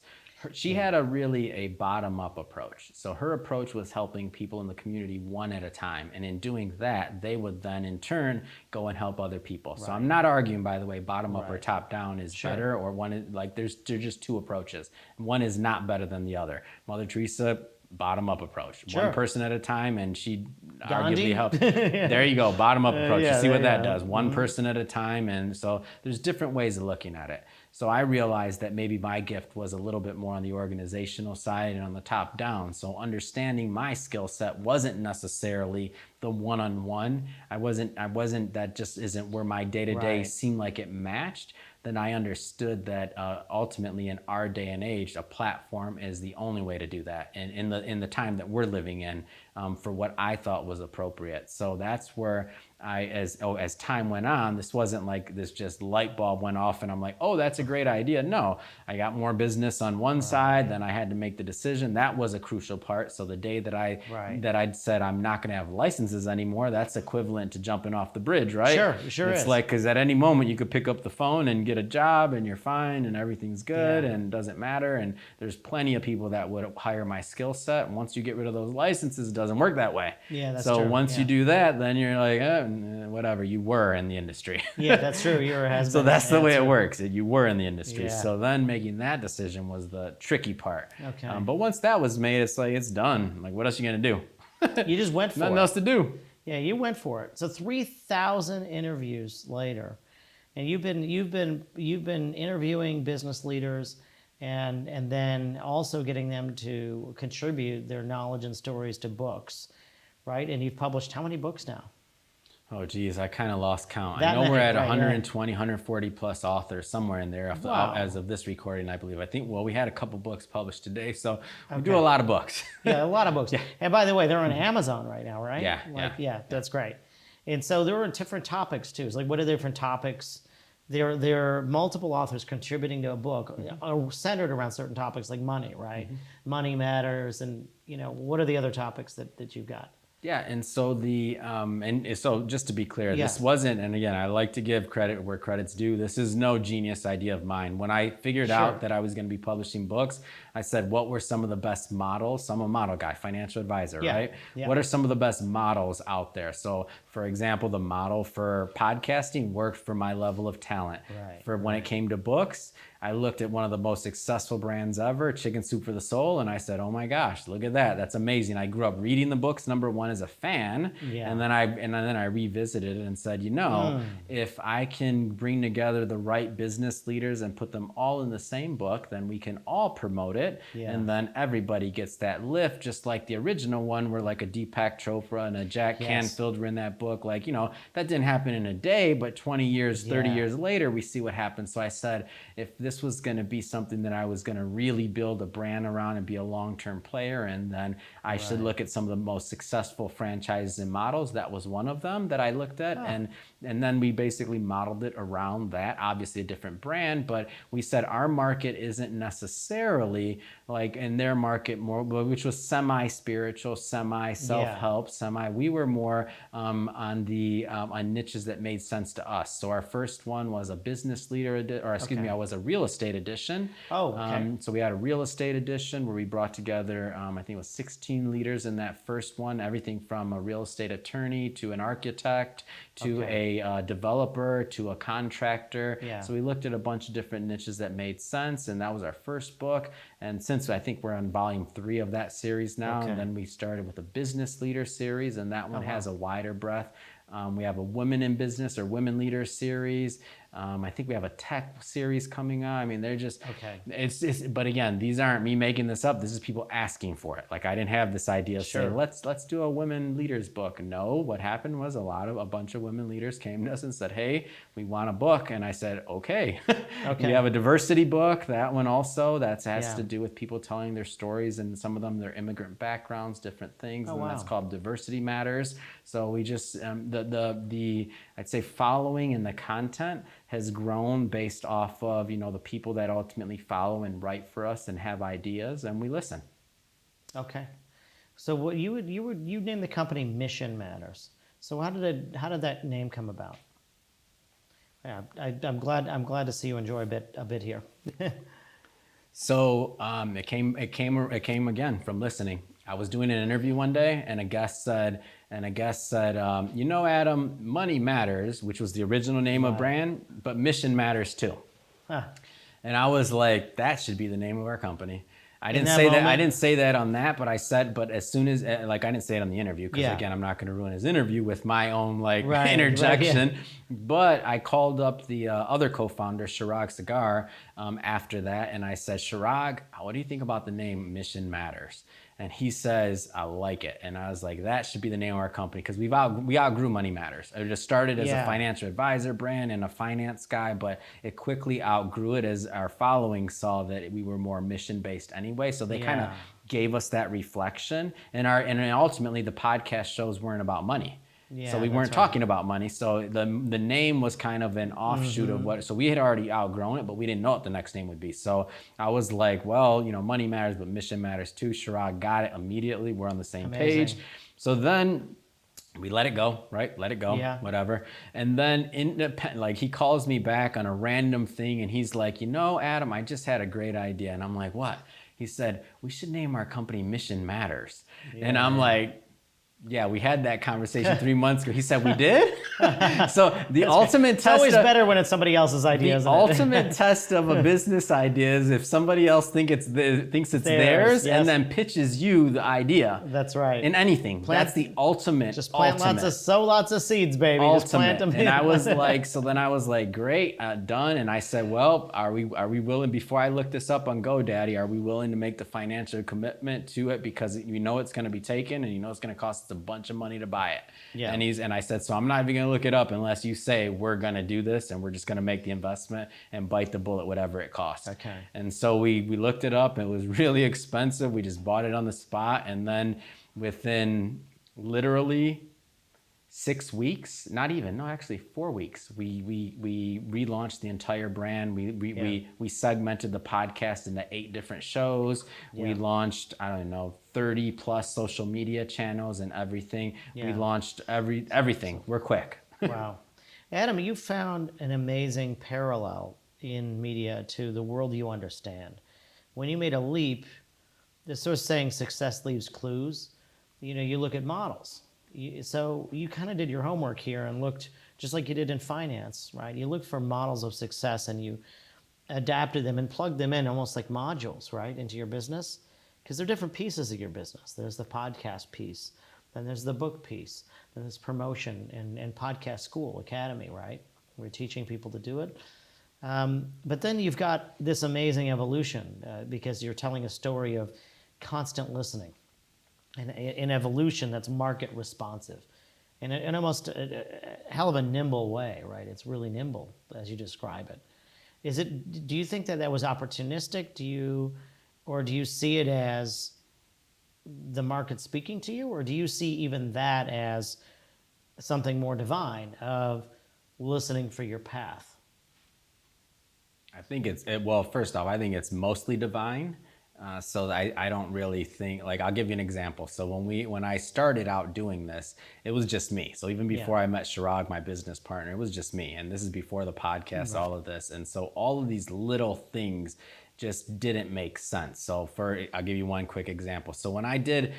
She had a bottom-up approach. So her approach was helping people in the community one at a time. And in doing that, they would then in turn go and help other people. So I'm not arguing, by the way, bottom-up or top-down is better, or one is there's just two approaches. One is not better than the other. Mother Teresa, bottom-up approach. One person at a time, and she arguably helped. There you go, bottom-up approach. You see what that does. One person at a time, and so there's different ways of looking at it. So I realized that maybe my gift was a little bit more on the organizational side and on the top down. So understanding my skill set wasn't necessarily the one-on-one. I wasn't that just isn't where my day-to-day seemed like it matched. Then I understood that ultimately in our day and age, a platform is the only way to do that. And in the time that we're living in, for what I thought was appropriate. So that's where as time went on, this wasn't like this just light bulb went off and I'm like, oh, that's a great idea. No, I got more business on one side, then I had to make the decision. That was a crucial part. So the day that I'd said I'm not going to have licenses anymore, that's equivalent to jumping off the bridge, right? Sure it's is. like, because at any moment you could pick up the phone and get a job and you're fine and everything's good and doesn't matter. And there's plenty of people that would hire my skill set. And once you get rid of those licenses, it doesn't work that way. Yeah, that's true. So once you do that, then you're like, whatever, you were in the industry. Yeah, that's true. You're a has-been. So that's the way it works. You were in the industry. So then making that decision was the tricky part. Okay. But once that was made, it's like, it's done. Like, what else are you going to do? You just went for it. Nothing else to do. Yeah, you went for it. So 3,000 interviews later, and you've been interviewing business leaders and then also getting them to contribute their knowledge and stories to books, right? And you've published how many books now? Oh, geez, I kind of lost count. I know we're at 120, 140 plus authors, somewhere in there as of this recording, I believe. We had a couple books published today, so we do a lot of books. Yeah, a lot of books. And by the way, they're on Amazon right now, right? Yeah. That's great. And so there are different topics too. It's like, what are the different topics? There are multiple authors contributing to a book centered around certain topics like money, right? Money matters, and what are the other topics that you've got? Yeah, and so so just to be clear, Yeah. this wasn't, and again, I like to give credit where credit's due. This is no genius idea of mine. When I figured Sure. out that I was going to be publishing books, I said, what were some of the best models? So I'm a model guy, financial advisor, Yeah. right? Yeah. What are some of the best models out there? So, for example, the model for podcasting worked for my level of talent. Right, For when it came to books, I looked at one of the most successful brands ever, Chicken Soup for the Soul, and I said, oh my gosh, look at that. That's amazing. I grew up reading the books, number one, as a fan. Yeah. And then I revisited it and said, if I can bring together the right business leaders and put them all in the same book, then we can all promote it. Yeah. And then everybody gets that lift, just like the original one where like a Deepak Chopra and a Jack Canfield were in that book. Like, that didn't happen in a day, but 20 years, 30 years later, we see what happened. So I said, if this was going to be something that I was going to really build a brand around and be a long-term player, and then I should look at some of the most successful franchises and models. That was one of them that I looked at. And then we basically modeled it around that, obviously a different brand, but we said our market isn't necessarily like in their market more, which was semi-spiritual, semi-self-help, we were more on niches that made sense to us. So our first one was a business leader, I was a real estate edition. Oh, okay. So we had a real estate edition where we brought together, I think it was 16 leaders in that first one, everything from a real estate attorney to an architect to a developer to a contractor. Yeah. So we looked at a bunch of different niches that made sense, and that was our first book. And since I think we're on volume 3 of that series now, and then we started with a business leader series, and that one has a wider breadth. We have a women in business or women leaders series. I think we have a tech series coming on. I mean, they're just, but again, these aren't me making this up. This is people asking for it. Like I didn't have this idea of saying, let's do a women leaders book. No, what happened was a bunch of women leaders came to us and said, hey, we want a book. And I said, okay. We have a diversity book. That one also, that has to do with people telling their stories, and some of them, their immigrant backgrounds, different things. That's called Diversity Matters. So we just, I'd say following and the content has grown based off of, the people that ultimately follow and write for us and have ideas, and we listen. Okay. So what you named the company Mission Matters. So how did that name come about? Yeah, I'm glad to see you enjoy a bit here. So it came again from listening. I was doing an interview one day, and a guest said, Adam, money matters, which was the original name of brand, but mission matters too. Huh. And I was like, that should be the name of our company. I didn't say that on that, but as soon as, I didn't say it on the interview, because again, I'm not going to ruin his interview with my own interjection. Right, But I called up the other co-founder, Chirag Sagar, after that, and I said, Chirag, what do you think about the name Mission Matters? And he says, I like it. And I was like, that should be the name of our company, because we outgrew Money Matters. It just started as a financial advisor brand and a finance guy, but it quickly outgrew it as our following saw that we were more mission-based anyway. So they kind of gave us that reflection. And ultimately, the podcast shows weren't about money. So we weren't talking about money. So the name was kind of an offshoot of what, so we had already outgrown it, but we didn't know what the next name would be. So I was like, well, money matters, but mission matters too. Chirag got it immediately. We're on the same page. So then we let it go, right? Let it go, whatever. And then he calls me back on a random thing, and he's like, Adam, I just had a great idea. And I'm like, what? He said, we should name our company Mission Matters. And I'm like, yeah, we had that conversation 3 months ago. He said, we did? So the ultimate test. It's always better when it's somebody else's idea. The ultimate test of a business idea is if somebody else thinks it's theirs and then pitches you the idea. That's right. In anything. That's the ultimate. Just plant lots of seeds, baby. Ultimate. Just plant them. And I was like, great, done. And I said, well, are we willing, before I look this up on GoDaddy, are we willing to make the financial commitment to it, because it's going to be taken, and it's going to cost us a bunch of money to buy it. Yeah. And I said, so I'm not even going to look it up unless you say we're going to do this, and we're just going to make the investment and bite the bullet, whatever it costs. Okay. And so we looked it up. It was really expensive. We just bought it on the spot. And then within literally 6 weeks, not even, no, actually 4 weeks. We relaunched the entire brand. We segmented the podcast into 8 different shows. Yeah. We launched, I don't know, 30 plus social media channels and everything. Yeah. We launched everything. We're quick. Wow. Adam, you found an amazing parallel in media to the world you understand. When you made a leap, the sort of saying success leaves clues. You look at models. So you kind of did your homework here and looked, just like you did in finance, right? You looked for models of success and you adapted them and plugged them in almost like modules, right, into your business. Because they're different pieces of your business. There's the podcast piece, then there's the book piece, then there's promotion and podcast school, academy, right? We're teaching people to do it. But then you've got this amazing evolution because you're telling a story of constant listening. An evolution that's market responsive in almost a hell of a nimble way, right? It's really nimble as you describe it. Do you think that was opportunistic? Do you see it as the market speaking to you, or do you see even that as something more divine of listening for your path? I think well, first off, I think it's mostly divine. So I don't really think, like, I'll give you an example. So when I started out doing this, it was just me. So even before I met Chirag, my business partner, it was just me. And this is before the podcast, all of this. And so all of these little things just didn't make sense. So I'll give you one quick example. So when I did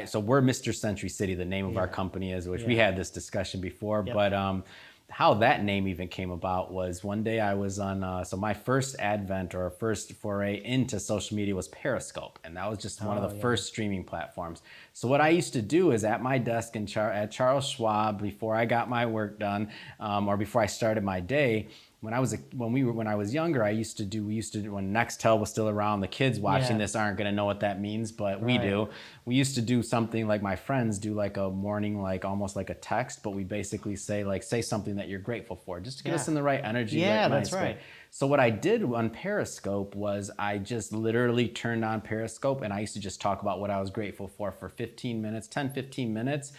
so we're Mr. Century City, the name of our company is, which we had this discussion before, but how that name even came about was one day I was on, so my first advent or first foray into social media was Periscope. And that was just one of the first streaming platforms. So what I used to do is at my desk at Charles Schwab, before I got my work done, or before I started my day, when I was younger, we used to when Nextel was still around, the kids watching this aren't going to know what that means, but we do. We used to do something like my friends do, like a morning, like almost like a text, but we basically say something that you're grateful for, just to get us in the right energy. Yeah, that's right. So what I did on Periscope was I just literally turned on Periscope and I used to just talk about what I was grateful for 15 minutes, 10, 15 minutes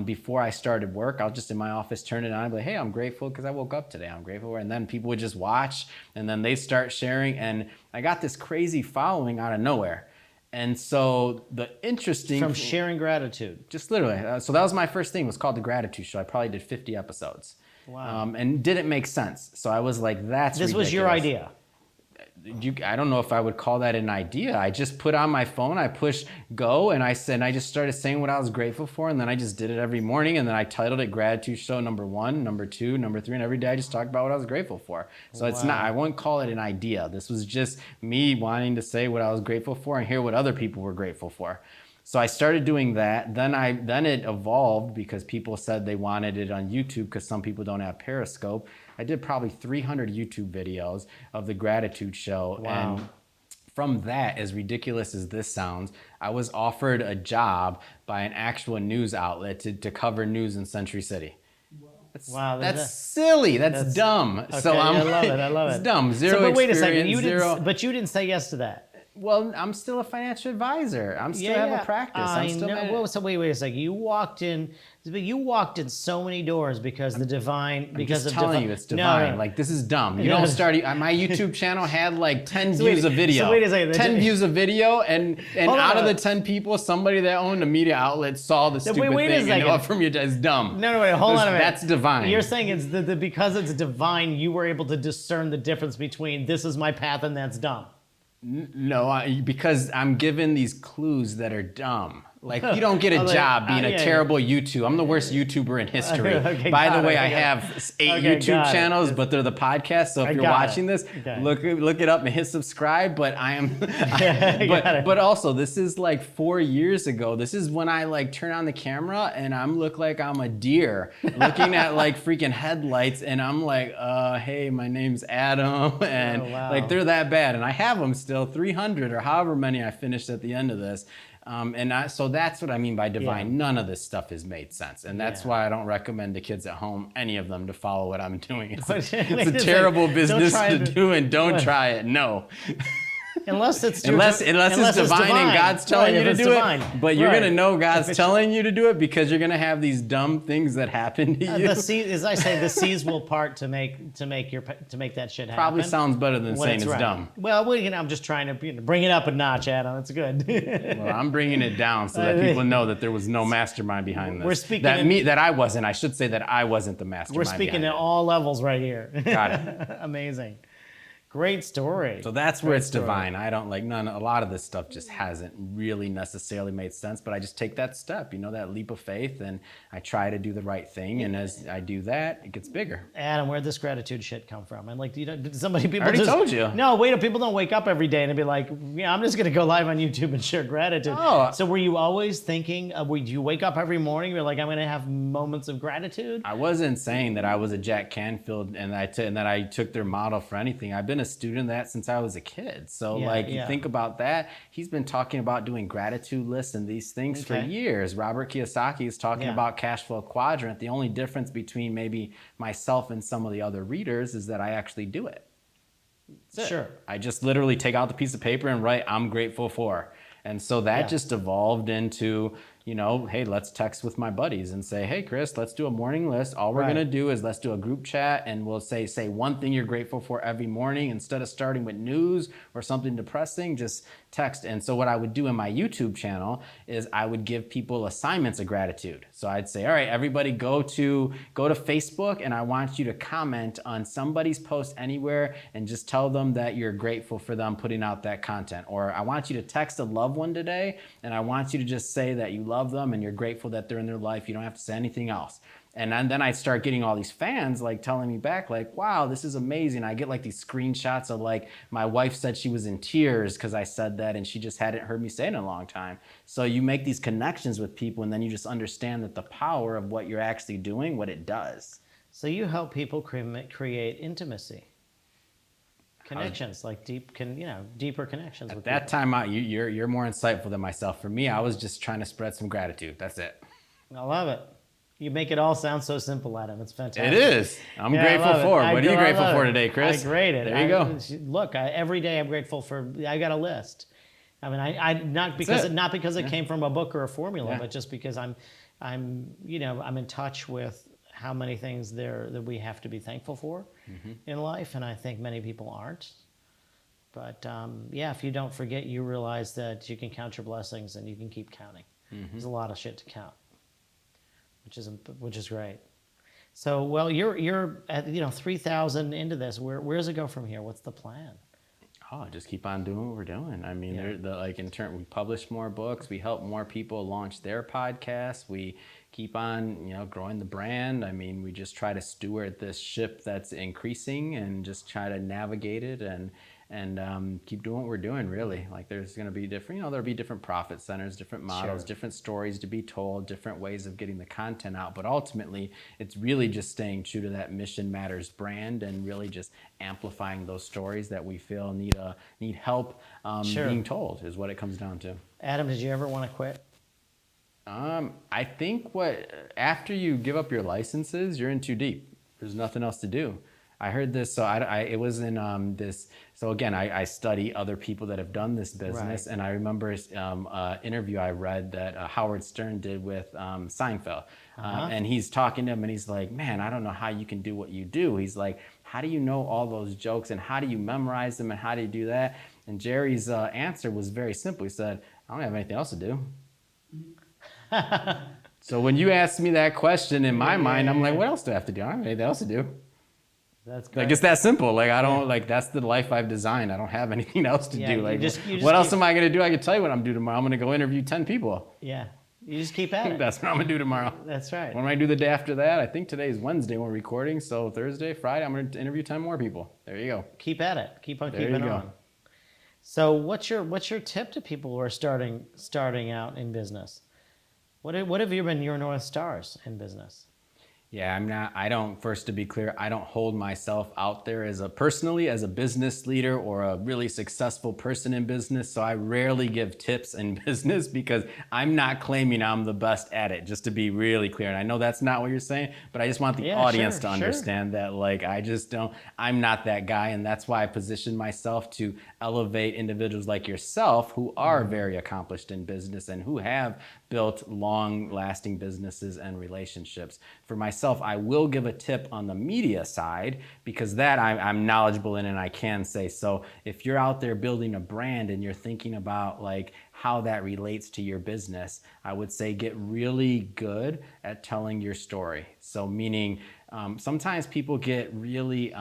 before I started work. I was just in my office, turn it on, and be like, hey, I'm grateful because I woke up today. I'm grateful. And then people would just watch and then they start sharing. And I got this crazy following out of nowhere. And so the interesting... From sharing gratitude. Just literally. So that was my first thing. It was called The Gratitude Show. I probably did 50 episodes. Wow. And didn't make sense. So I was like, that's This ridiculous. was your idea. I don't know if I would call that an idea. I just put on my phone, I pushed go, and I just started saying what I was grateful for, and then I just did it every morning, and then I titled it Gratitude Show number 1, number 2, number 3, and every day I just talked about what I was grateful for. So It's not, I won't call it an idea. This was just me wanting to say what I was grateful for and hear what other people were grateful for. So I started doing that. Then it evolved because people said they wanted it on YouTube because some people don't have Periscope. I did probably 300 YouTube videos of the Gratitude Show. Wow. And from that, as ridiculous as this sounds, I was offered a job by an actual news outlet to cover news in Century City. That's silly. That's dumb. Okay, So I love it. I love it. It's dumb. Zero but wait a second. experience, But you didn't say yes to that. Well, I'm still a financial advisor. I'm still have a practice. I know. Well, so wait a second. You walked in so many doors because the divine. Because I'm just telling you, it's divine. No. Like, this is dumb. You don't start. My YouTube channel had like 10 views a video. So wait a second. 10 views a video, and out of the 10 people, somebody that owned a media outlet saw the stupid thing and offered me it's dumb. No, wait. Hold on a minute. That's divine. You're saying it's because it's divine, you were able to discern the difference between this is my path and that's dumb. No, because I'm given these clues that are dumb. Like, you don't get a job being a terrible YouTuber. I'm the worst YouTuber in history. By the way, I have 8 YouTube channels, but they're the podcast. So if you're watching this, look it up and hit subscribe. But I am, but also this is like 4 years ago. This is when I like turn on the camera and look like I'm a deer looking at like freaking headlights, and I'm like, hey, my name's Adam, and like they're that bad, and I have them still 300 or however many I finished at the end of this. So that's what I mean by divine. Yeah. None of this stuff has made sense. And that's why I don't recommend the kids at home, any of them, to follow what I'm doing. It's a terrible business to do, and don't try it. No. Unless it's unless it's divine and God's telling you to do it. But you're gonna know God's telling you to do it because you're gonna have these dumb things that happen to you. As I say, the seas will part to make that shit happen. Probably sounds better than saying it's dumb. Well, I'm just trying to bring it up a notch, Adam. That's good. Well, I'm bringing it down so that people know that there was no mastermind behind this. We're speaking that I wasn't. I should say that I wasn't the mastermind. We're speaking at all levels right here. Got it. Amazing. Great story. So that's where it's divine. I don't a lot of this stuff just hasn't really necessarily made sense, but I just take that step, that leap of faith, and I try to do the right thing. And as I do that, it gets bigger. Adam, where'd this gratitude shit come from? And people I already told you. No, people don't wake up every day and be like, yeah, I'm just going to go live on YouTube and share gratitude. Oh. So were you always thinking, do you wake up every morning and you're like, I'm going to have moments of gratitude? I wasn't saying that I was a Jack Canfield and that I took their model for anything. I've been a student of that since I was a kid. So you think about that. He's been talking about doing gratitude lists and these things for years. Robert Kiyosaki is talking about cash flow quadrant. The only difference between maybe myself and some of the other readers is that I actually do it. Sure. I just literally take out the piece of paper and write, I'm grateful for. And so that just evolved into, hey, let's text with my buddies and say, hey, Chris, let's do a morning list. All we're going to do is let's do a group chat and we'll say one thing you're grateful for every morning. Instead of starting with news or something depressing, just text. And so what I would do in my YouTube channel is I would give people assignments of gratitude. So I'd say, all right, everybody go to Facebook and I want you to comment on somebody's post anywhere and just tell them that you're grateful for them putting out that content. Or I want you to text a loved one today and I want you to just say that you love them and you're grateful that they're in their life. You don't have to say anything else. And then I start getting all these fans telling me back wow, this is amazing. I get these screenshots of my wife said she was in tears because I said that and she just hadn't heard me say it in a long time. So you make these connections with people and then you just understand that the power of what you're actually doing, what it does. So you help people create intimacy. Connections, deeper connections. At that time, you're more insightful than myself. For me, I was just trying to spread some gratitude. That's it. I love it. You make it all sound so simple, Adam. It's fantastic. It is. I'm grateful for. What are you grateful for today, Chris? I grade it. There you go. Look, every day I'm grateful for. I got a list. I mean, not because it came from a book or a formula, but just because I'm in touch with how many things that we have to be thankful for in life, and I think many people aren't. But if you don't forget, you realize that you can count your blessings and you can keep counting. There's a lot of shit to count, which is great. So, well, you're at 3,000 into this. Where does it go from here? What's the plan? Oh, just keep on doing what we're doing. I mean, in turn, we publish more books. We help more people launch their podcasts. We keep on, growing the brand. I mean, we just try to steward this ship that's increasing and just try to navigate it and keep doing what we're doing, really. There's going to be different, there'll be different profit centers, different models, different stories to be told, different ways of getting the content out. But ultimately, it's really just staying true to that Mission Matters brand and really just amplifying those stories that we feel need help being told is what it comes down to. Adam, did you ever want to quit? I think after you give up your licenses, you're in too deep. There's nothing else to do. I heard this, so it was in this. So again, I study other people that have done this business, and I remember an interview I read that Howard Stern did with Seinfeld, and he's talking to him, and he's like, "Man, I don't know how you can do what you do." He's like, "How do you know all those jokes, and how do you memorize them, and how do you do that?" And Jerry's answer was very simple. He said, "I don't have anything else to do." So when you ask me that question, in my mind, I'm like, "What else do I have to do? I don't have anything else to do." That's great. It's that simple. I don't that's the life I've designed. I don't have anything else to do. What else am I going to do? I can tell you what I'm doing tomorrow. I'm going to go interview 10 people. Yeah. You just keep at it. That's what I'm going to do tomorrow. That's right. When I do the day after that, I think today is Wednesday when we're recording. So Thursday, Friday, I'm going to interview 10 more people. There you go. Keep at it. Keep on keeping on. So what's your tip to people who are starting out in business? What have been your North Stars in business? Yeah, I don't, first to be clear, I don't hold myself out there personally as a business leader or a really successful person in business. So I rarely give tips in business because I'm not claiming I'm the best at it, just to be really clear. And I know that's not what you're saying, but I just want the audience to understand that, like, I'm not that guy. And that's why I position myself to elevate individuals like yourself who are very accomplished in business and who have built long-lasting businesses and relationships. For myself, I will give a tip on the media side because that I'm knowledgeable in and I can say. So if you're out there building a brand and you're thinking about like how that relates to your business, I would say get really good at telling your story. So meaning sometimes people get really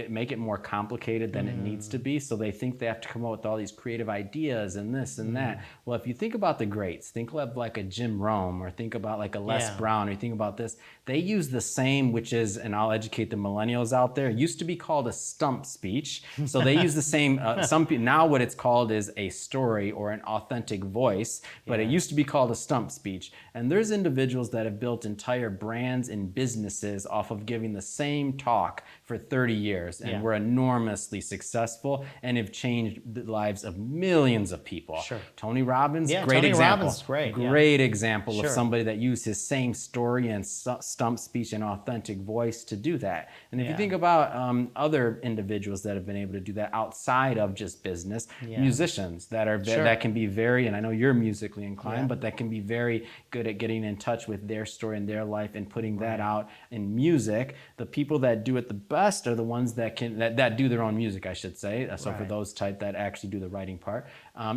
make it more complicated than it needs to be. So they think they have to come up with all these creative ideas and this and that. Well, if you think about the greats, think of like a Jim Rome or think about like a Les Brown or you think about this, they use the same, which is, and I'll educate the millennials out there, it used to be called a stump speech. So they use the same, some people, now what it's called is a story or an authentic voice, but it used to be called a stump speech. And there's individuals that have built entire brands and businesses off of giving the same talk for 30 years and were enormously successful and have changed the lives of millions of people. Sure. Tony Robbins, great Tony example. Robbins, Great example of somebody that used his same story and stump speech and authentic voice to do that. And if you think about other individuals that have been able to do that outside of just business, musicians that are that can be very, and I know you're musically inclined, but that can be very good at getting in touch with their story and their life and putting that out in music. The people that do it the best are the ones that can that do their own music, I should say. So for those type that actually do the writing part,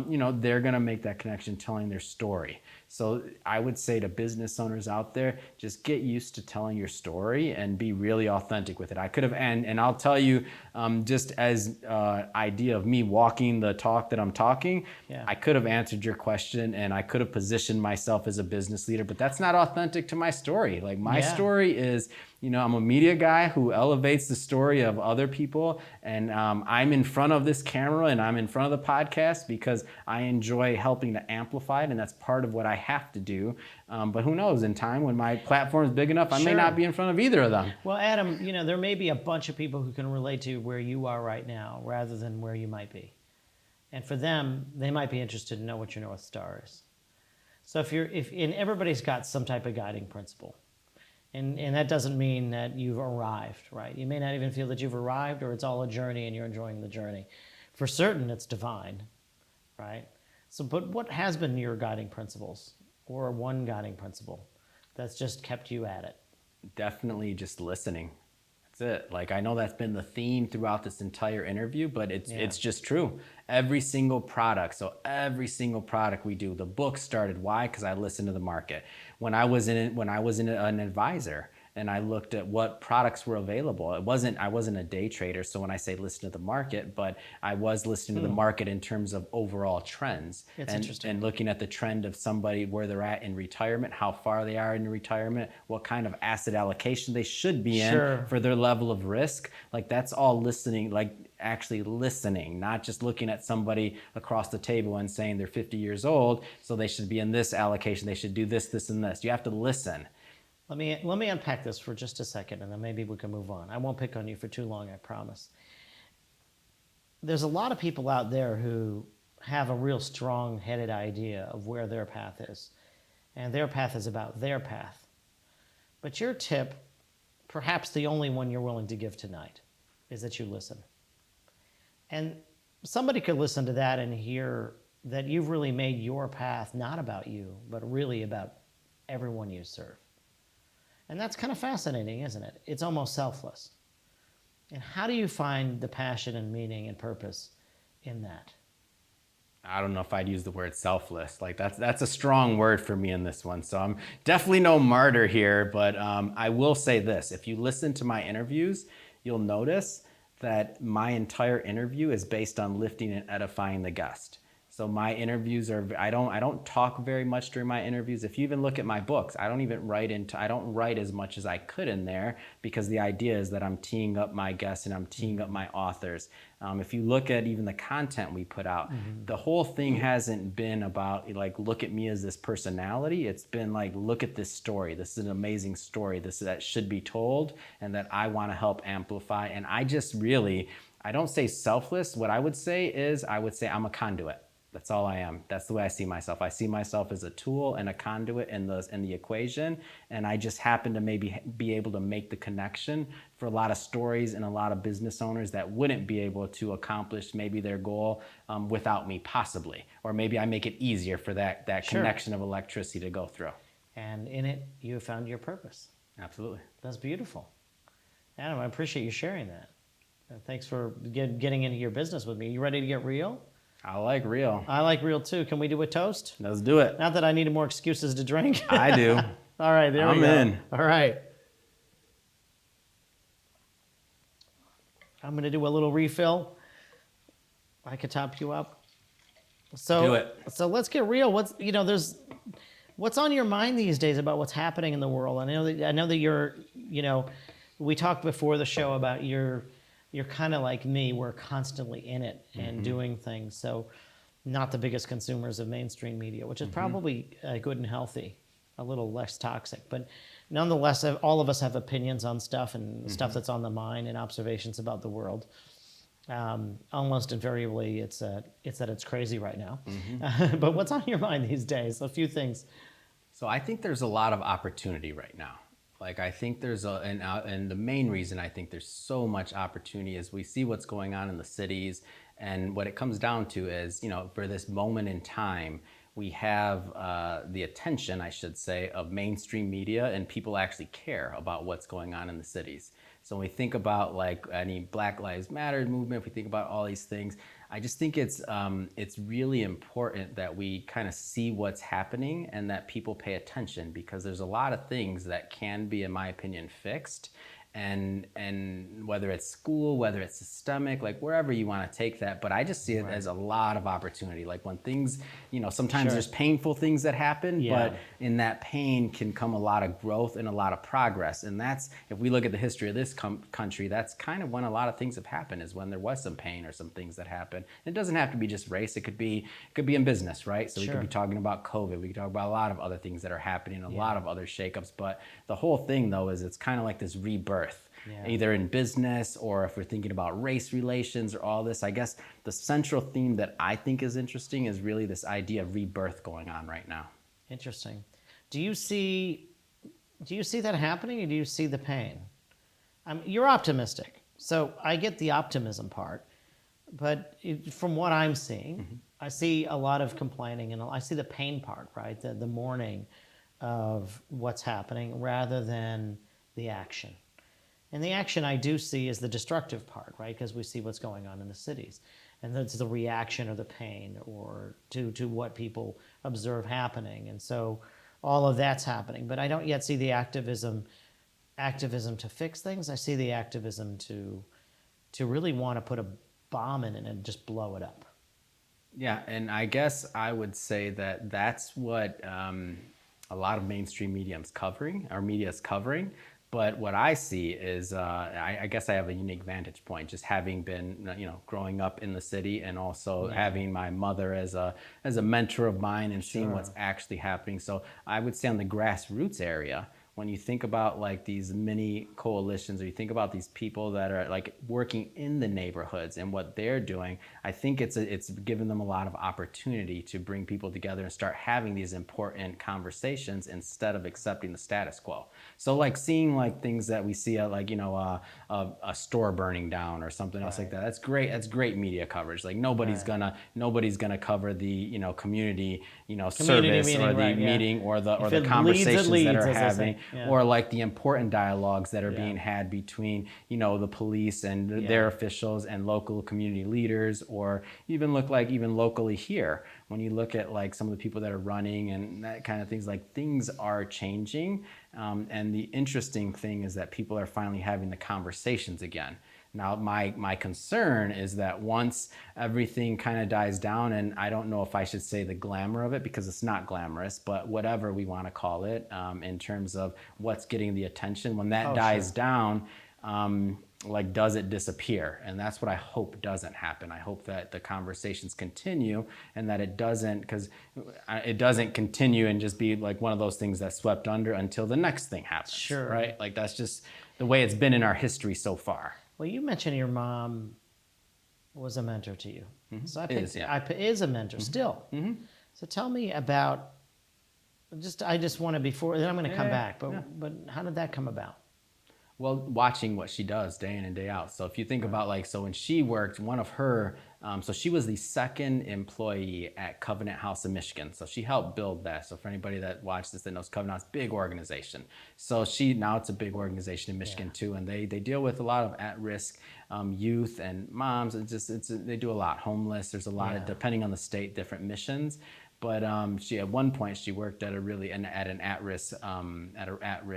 you know, they're gonna make that connection, telling their story. So I would say to business owners out there, just get used to telling your story and be really authentic with it. I could have, and I'll tell you, just as idea of me walking the talk that I'm talking, I could have answered your question and I could have positioned myself as a business leader, but that's not authentic to my story. Like my story is, you know, I'm a media guy who elevates the story of other people, and I'm in front of this camera and I'm in front of the podcast because I enjoy helping to amplify it, and that's part of what I have to do. But who knows, in time when my platform is big enough, I may not be in front of either of them. Well, Adam, you know, there may be a bunch of people who can relate to where you are right now rather than where you might be. And for them, they might be interested to know what your North Star is. So and everybody's got some type of guiding principle. And that doesn't mean that you've arrived, right? You may not even feel that you've arrived, or it's all a journey and you're enjoying the journey. For certain, it's divine, right? So, but what has been your guiding principles, or one guiding principle that's just kept you at it? Definitely just listening. That's it. Like, I know that's been the theme throughout this entire interview, but it's just true. Every single product. So every single product we do, the book started. Why? Because I listened to the market. When I was an advisor and I looked at what products were available, I wasn't a day trader. So when I say listen to the market, but I was listening to the market in terms of overall trends. It's interesting. And looking at the trend of somebody, where they're at in retirement, how far they are in retirement, what kind of asset allocation they should be in for their level of risk. Like, that's all listening, like actually listening, not just looking at somebody across the table and saying they're 50 years old, so they should be in this allocation, they should do this, this, and this. You have to listen. Let me unpack this for just a second, and then maybe we can move on. I won't pick on you for too long, I promise. There's a lot of people out there who have a real strong-headed idea of where their path is, and their path is about their path. But your tip, perhaps the only one you're willing to give tonight, is that you listen. And somebody could listen to that and hear that you've really made your path not about you, but really about everyone you serve. And that's kind of fascinating, isn't it? It's almost selfless. And how do you find the passion and meaning and purpose in that? I don't know if I'd use the word selfless. Like, that's a strong word for me in this one. So I'm definitely no martyr here, but I will say this. If you listen to my interviews, you'll notice that my entire interview is based on lifting and edifying the guest. So my interviews I don't talk very much during my interviews. If you even look at my books, I don't write as much as I could in there, because the idea is that I'm teeing up my guests and I'm teeing up my authors. If you look at even the content we put out, the whole thing hasn't been about like, look at me as this personality. It's been like, look at this story. This is an amazing story. That should be told, and that I want to help amplify. And I don't say selfless. What I would say is, I'm a conduit. That's all I am. That's the way I see myself. I see myself as a tool and a conduit in the equation, and I just happen to maybe be able to make the connection for a lot of stories and a lot of business owners that wouldn't be able to accomplish maybe their goal without me, possibly. Or maybe I make it easier for that Sure. connection of electricity to go through. And in it, you have found your purpose. Absolutely. That's beautiful. Adam, I appreciate you sharing that. Thanks for getting into your business with me. You ready to get real? I like real. I like real too. Can we do a toast? Let's do it. Not that I needed more excuses to drink. I do. All right, there we go. I'm in. All right. I'm going to do a little refill. I could top you up. So, Do it. So let's get real. What's on your mind these days about what's happening in the world? I know that you're, we talked before the show about you're kind of like me. We're constantly in it and doing things. So not the biggest consumers of mainstream media, which is probably good and healthy, a little less toxic. But nonetheless, all of us have opinions on stuff and stuff that's on the mind and observations about the world. Almost invariably, it's that it's crazy right now. But what's on your mind these days? A few things. So I think there's a lot of opportunity right now. Like, I think and the main reason I think there's so much opportunity is we see what's going on in the cities, and what it comes down to is, for this moment in time, we have the attention, I should say, of mainstream media, and people actually care about what's going on in the cities. So when we think about like any Black Lives Matter movement, if we think about all these things, I just think it's really important that we kind of see what's happening and that people pay attention, because there's a lot of things that can be, in my opinion, fixed. And whether it's school, whether it's systemic, like wherever you want to take that, but I just see it as a lot of opportunity. Like when things, sometimes there's painful things that happen, but in that pain can come a lot of growth and a lot of progress. And that's, if we look at the history of this country, that's kind of when a lot of things have happened, is when there was some pain or some things that happened. It doesn't have to be just race. It could be in business, right? So we could be talking about COVID. We could talk about a lot of other things that are happening, a lot of other shakeups. But the whole thing, though, is it's kind of like this rebirth. Either in business, or if we're thinking about race relations or all this. I guess the central theme that I think is interesting is really this idea of rebirth going on right now. Interesting. Do you see that happening, or do you see the pain? You're optimistic, so I get the optimism part, but from what I'm seeing, I see a lot of complaining, and I see the pain part, right? The mourning of what's happening rather than the action. And the action I do see is the destructive part, right? Because we see what's going on in the cities. And that's the reaction or the pain or to what people observe happening. And so all of that's happening. But I don't yet see the activism to fix things. I see the activism to really want to put a bomb in it and just blow it up. Yeah, and I guess I would say that that's what a lot of mainstream media is covering. But what I see is, I guess I have a unique vantage point, just having been, growing up in the city, and also having my mother as a mentor of mine, and seeing what's actually happening. So I would say on the grassroots area, when you think about like these mini coalitions, or you think about these people that are like working in the neighborhoods and what they're doing, I think it's given them a lot of opportunity to bring people together and start having these important conversations instead of accepting the status quo. So like seeing like things that we see at like, a store burning down or something else like that. That's great. That's great media coverage. Like nobody's gonna cover the, community, service meeting, or the meeting or the conversations that are having. Or like the important dialogues that are being had between, the police and their officials and local community leaders, or even locally here. When you look at like some of the people that are running and that kind of things, like things are changing. And the interesting thing is that people are finally having the conversations again. Now, my concern is that once everything kind of dies down, and I don't know if I should say the glamour of it because it's not glamorous, but whatever we want to call it, in terms of what's getting the attention, when that dies down, like, does it disappear? And that's what I hope doesn't happen. I hope that the conversations continue and that it doesn't, because it doesn't continue and just be like one of those things that's swept under until the next thing happens. Sure. Right? Like, that's just the way it's been in our history so far. Well, you mentioned your mom was a mentor to you. So I picked, is a mentor still. So tell me about, I just want to, before, then I'm going to come back, but how did that come about? Well, watching what she does day in and day out. So if you think about, like, so when she worked, one of her, so she was the second employee at Covenant House in Michigan. So she helped build that. So for anybody that watched this that knows Covenant House, big organization. So now it's a big organization in Michigan too. And they deal with a lot of at-risk youth and moms. They do a lot. Homeless. There's a lot of, depending on the state, different missions. But she, at one point, she worked at an at-risk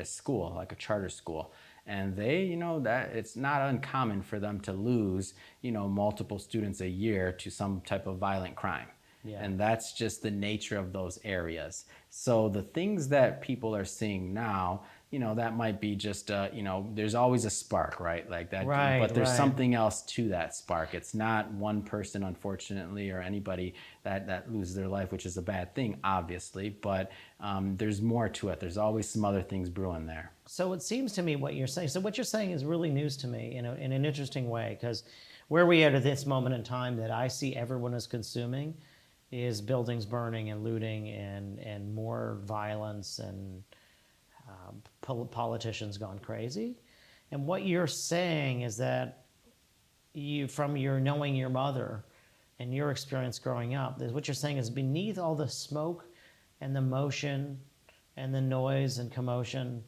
school, like a charter school. And they, that it's not uncommon for them to lose, multiple students a year to some type of violent crime. Yeah. And that's just the nature of those areas. So the things that people are seeing now, that might be just, there's always a spark, right? Like that. Right, but there's something else to that spark. It's not one person, unfortunately, or anybody that loses their life, which is a bad thing, obviously. But there's more to it. There's always some other things brewing there. So it seems to me what you're saying is really news to me in an interesting way, because where we are at this moment in time that I see everyone is consuming is buildings burning and looting and more violence and politicians gone crazy. And what you're saying is that from your knowing your mother and your experience growing up, is what you're saying is beneath all the smoke and the motion and the noise and commotion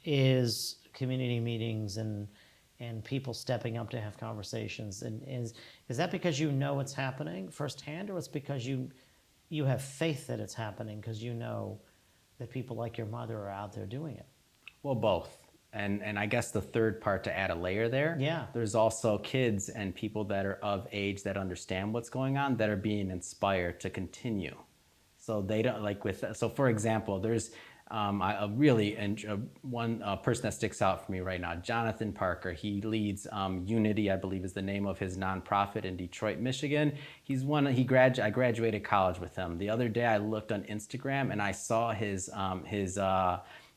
is community meetings and people stepping up to have conversations. And is that because you know it's happening firsthand, or it's because you have faith that it's happening because you know that people like your mother are out there doing it? Well, both. And I guess the third part, to add a layer there, there's also kids and people that are of age that understand what's going on that are being inspired to continue. So they don't, like so for example, there's one person that sticks out for me right now, Jonathan Parker. He leads Unity, I believe is the name of his nonprofit in Detroit, Michigan. I graduated college with him. The other day I looked on Instagram and I saw his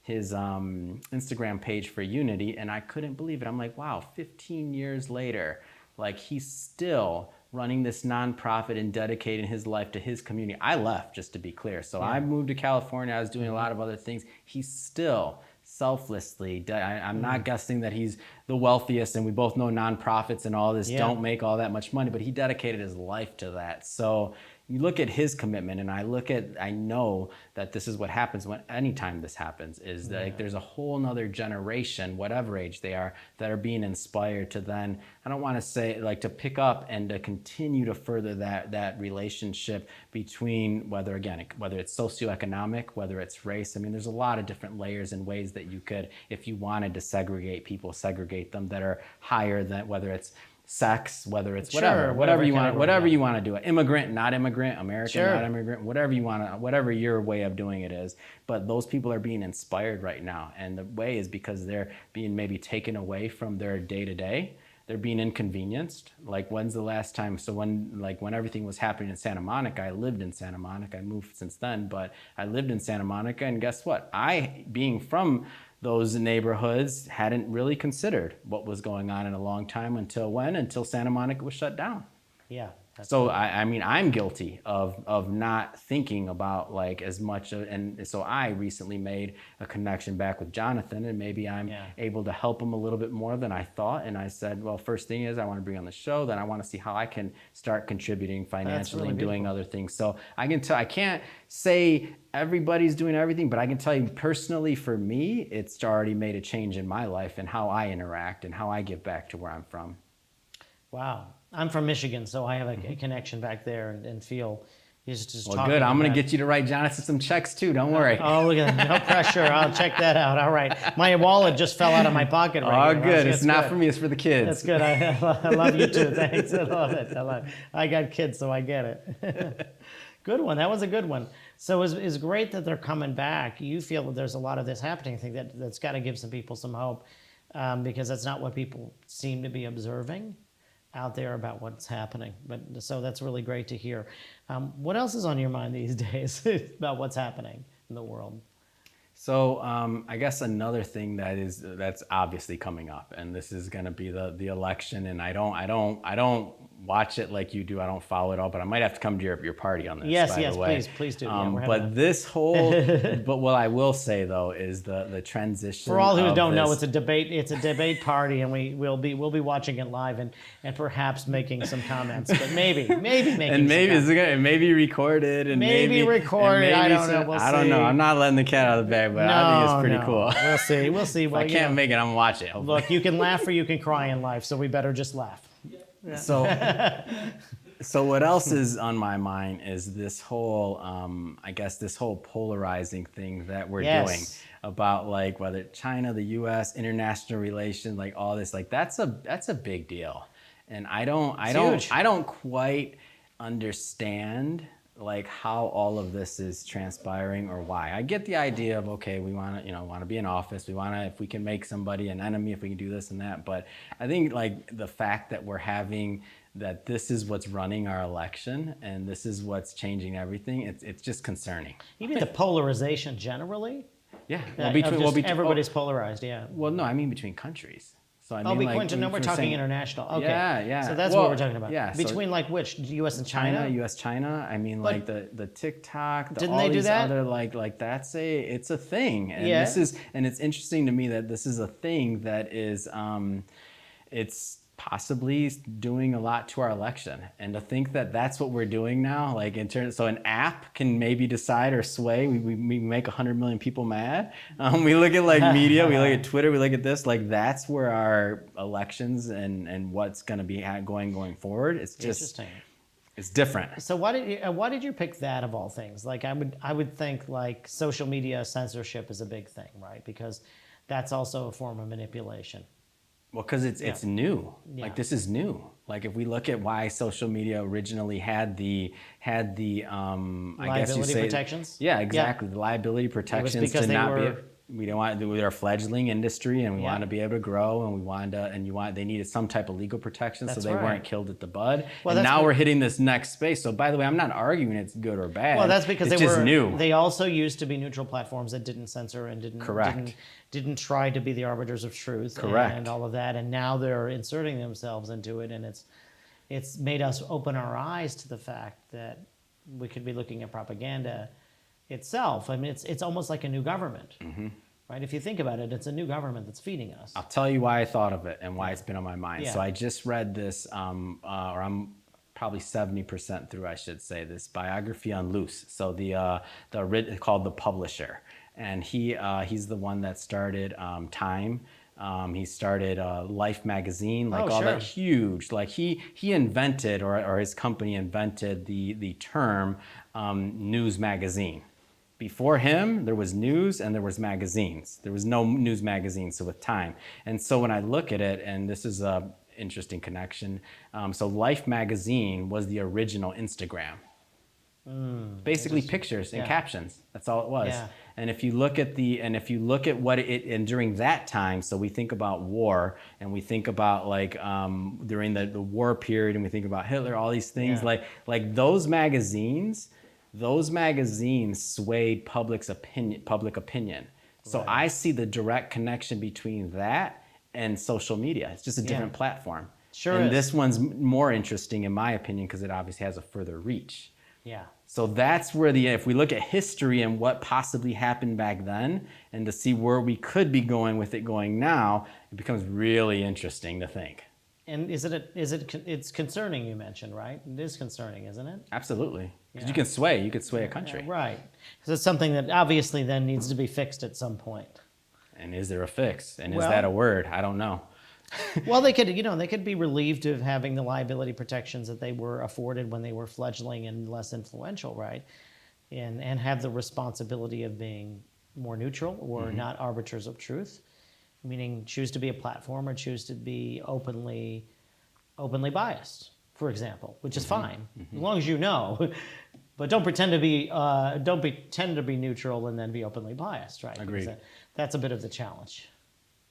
Instagram page for Unity, and I couldn't believe it. I'm like, wow, 15 years later, like, he's still running this nonprofit and dedicating his life to his community. I left, just to be clear. So I moved to California. I was doing a lot of other things. He's still selflessly, I'm not guessing that he's the wealthiest, and we both know nonprofits and all this don't make all that much money, but he dedicated his life to that. So you look at his commitment, and I know that this is what happens anytime this happens, is that like, there's a whole nother generation, whatever age they are, that are being inspired to then, I don't want to say like to pick up and to continue to further that relationship between whether it's socioeconomic, whether it's race. I mean, there's a lot of different layers and ways that you could, if you wanted to segregate people, segregate them that are higher than, whether it's sex, whether it's whatever you want to do it. Immigrant, not immigrant, American, not immigrant, whatever you want to, whatever your way of doing it is. But those people are being inspired right now. And the way is because they're being maybe taken away from their day-to-day. They're being inconvenienced. Like, when's the last time? So when everything was happening in Santa Monica, I lived in Santa Monica. I moved since then, but I lived in Santa Monica, and guess what? Being from those neighborhoods, hadn't really considered what was going on in a long time until Santa Monica was shut down. Yeah. So I mean, I'm guilty of not thinking about like as much, and so I recently made a connection back with Jonathan, and maybe I'm able to help him a little bit more than I thought. And I said, well, first thing is I want to bring on the show, then I want to see how I can start contributing financially and doing other things. So I can't say everybody's doing everything, but I can tell you personally, for me, it's already made a change in my life and how I interact and how I give back to where I'm from. Wow. I'm from Michigan, so I have a connection back there and feel He's just Well, talking good. I'm going about- to get you to write Jonathan some checks too. Don't worry. Oh, look at that. No pressure. I'll check that out. All right. My wallet just fell out of my pocket right Oh, here. good. That's It's not good. for me. It's for the kids. That's good. I love you too. Thanks. I love it. I got kids, so I get it. Good one. That was a good one. So it's great that they're coming back. You feel that there's a lot of this happening. I think that's got to give some people some hope, because that's not what people seem to be observing out there about what's happening. But so that's really great to hear. What else is on your mind these days about what's happening in the world? So I guess another thing that's obviously coming up, and this is going to be the election. And I don't watch it like you do. I don't follow it all, but I might have to come to your party on this. Yes, by the way. please do. Yeah, we're having but this whole, but what I will say though is the transition. For all who of don't know, this- it's a debate. It's a debate party, and we'll be watching it live and perhaps making some comments, but maybe making and maybe some it may be recorded and Maybe recorded, I don't know, we'll I don't know. see. I'm not letting the cat out of the bag, but I think it's pretty No. cool. We'll see. If Well, I you can't know, make it, I'm gonna watch it. look, you can laugh or you can cry in life, so we better just laugh. So what else is on my mind is this whole, I guess this whole polarizing thing that we're Yes. doing about like whether China, the U.S., international relations, like all this, like that's a big deal, and I huge. don't quite understand like how all of this is transpiring or why. I get the idea of, okay, we want to be in office. We want to, if we can make somebody an enemy, if we can do this and that. But I think like the fact that we're having that this is what's running our election and this is what's changing everything, it's just concerning. You mean the polarization generally? Yeah. Everybody's polarized. Yeah. Well, no, I mean between countries. So I Oh, mean, we're talking international. Okay. Yeah. So that's Well, what we're talking about. yeah, so Between like which? U.S. and China? U.S., China. I mean, But like the TikTok, didn't all they do these that? other it's a thing, and Yeah. and it's interesting to me that this is a thing that is, it's possibly doing a lot to our election, and to think that that's what we're doing now, like in terms, so an app can maybe decide or sway. We make 100 million people mad. We look at like media, we look at Twitter, we look at this, like that's where our elections and what's going to be going forward. It's just Interesting. it's different. So why did you pick that of all things? Like I would think like social media censorship is a big thing, right? Because that's also a form of manipulation. Well, because it's new. Yeah. Like this is new. Like if we look at why social media originally had the I guess you Liability say protections? Yeah, exactly. The liability protections because to they not were- be. We don't want. We're a fledgling industry, and we Yeah. want to be able to grow, and we wanted to, and they needed some type of legal protection, That's so they right. weren't killed at the bud. Well, and that's now be- we're hitting this next space. So, by the way, I'm not arguing it's good or bad. Well, that's because it's they just were new. They also used to be neutral platforms that didn't censor and Correct. didn't try to be the arbiters of truth. Correct. And all of that. And now they're inserting themselves into it, and it's made us open our eyes to the fact that we could be looking at propaganda itself. I mean, it's almost like a new government. Mm-hmm. Right? If you think about it, it's a new government that's feeding us. I'll tell you why I thought of it and why it's been on my mind. Yeah. So I just read this, or I'm probably 70% through, I should say, this biography on Luce. So called The Publisher, and he's the one that started Time. He started Life magazine, like all sure. that huge. Like he invented, or his company invented the term news magazine. Before him, there was news and there was magazines. There was no news magazines, so with Time. And so when I look at it, and this is a interesting connection, so Life magazine was the original Instagram. Basically pictures and Yeah. captions. That's all it was. Yeah. And if you look at what and during that time, so we think about war, and we think about like during the war period, and we think about Hitler, all these things, Yeah. like those magazines swayed public opinion. So Right. I see the direct connection between that and social media. It's just a different Yeah. platform. Sure and is. this one's more interesting in my opinion because it obviously has a further reach. Yeah. So that's where if we look at history and what possibly happened back then, and to see where we could be going with it going now, it becomes really interesting to think. And it's concerning, you mentioned, right? It is concerning, isn't it? Absolutely. Because Yeah. you could sway a country. Yeah, right. Because it's something that obviously then needs to be fixed at some point. And is there a fix? And is Well- that a word? I don't know. Well, they could be relieved of having the liability protections that they were afforded when they were fledgling and less influential, right? And have the responsibility of being more neutral or not arbiters of truth, meaning choose to be a platform or choose to be openly biased, for example, which is fine as long as you know. But don't pretend to be neutral and then be openly biased, right? Agreed. That's a bit of the challenge.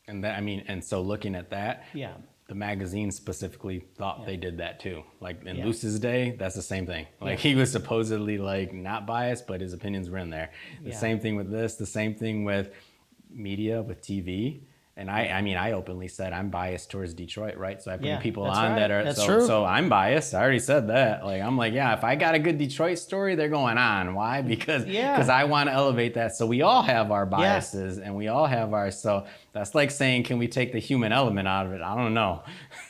And so looking at that, Yeah. the magazine specifically thought they did that too. Like in Yeah. Luce's day, that's the same thing. Like he was supposedly like not biased, but his opinions were in there. The same thing with this, the same thing with media, with TV. And I openly said I'm biased towards Detroit, right? So I bring people that's on right. that are That's true. so I'm biased. I already said that. Like I'm like, yeah, if I got a good Detroit story, they're going on. Why? Because I want to elevate that. So we all have our biases and we all have our, so that's like saying, can we take the human element out of it? I don't know.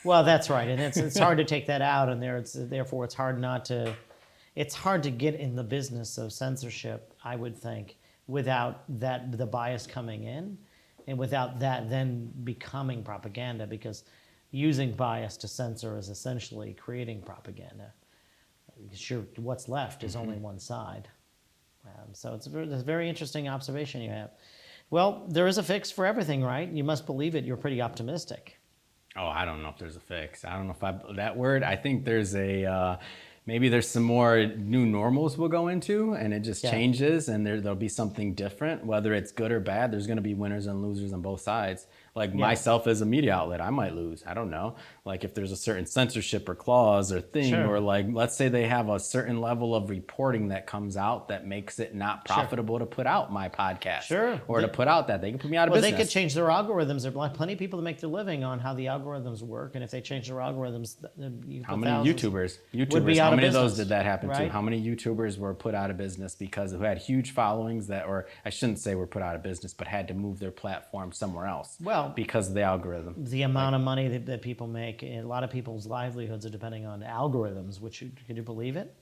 Well, that's right, and it's hard to take that out, and therefore it's hard to get in the business of censorship, I would think, without the bias coming in. And without that then becoming propaganda, because using bias to censor is essentially creating propaganda. Sure, what's left is only one side. So it's a very interesting observation you have. Well, there is a fix for everything, right? You must believe it. You're pretty optimistic. Oh, I don't know if there's a fix. I don't know if that word, I think there's maybe there's some more new normals we'll go into, and it just changes, and there'll be something different. Whether it's good or bad, there's going to be winners and losers on both sides. Like myself as a media outlet, I might lose. I don't know. Like if there's a certain censorship or clause or thing, or like let's say they have a certain level of reporting that comes out that makes it not profitable to put out my podcast, or to put out that they can put me out of business. Well, they could change their algorithms. There are plenty of people that make their living on how the algorithms work, and if they change their algorithms, how many YouTubers would be out how many of of those business, did that happen right? to? How many YouTubers were put out of business because who had huge followings that, or I shouldn't say were put out of business, but had to move their platform somewhere else? Well, because of the algorithm. The amount of money that people make, a lot of people's livelihoods are depending on algorithms. Could you believe it?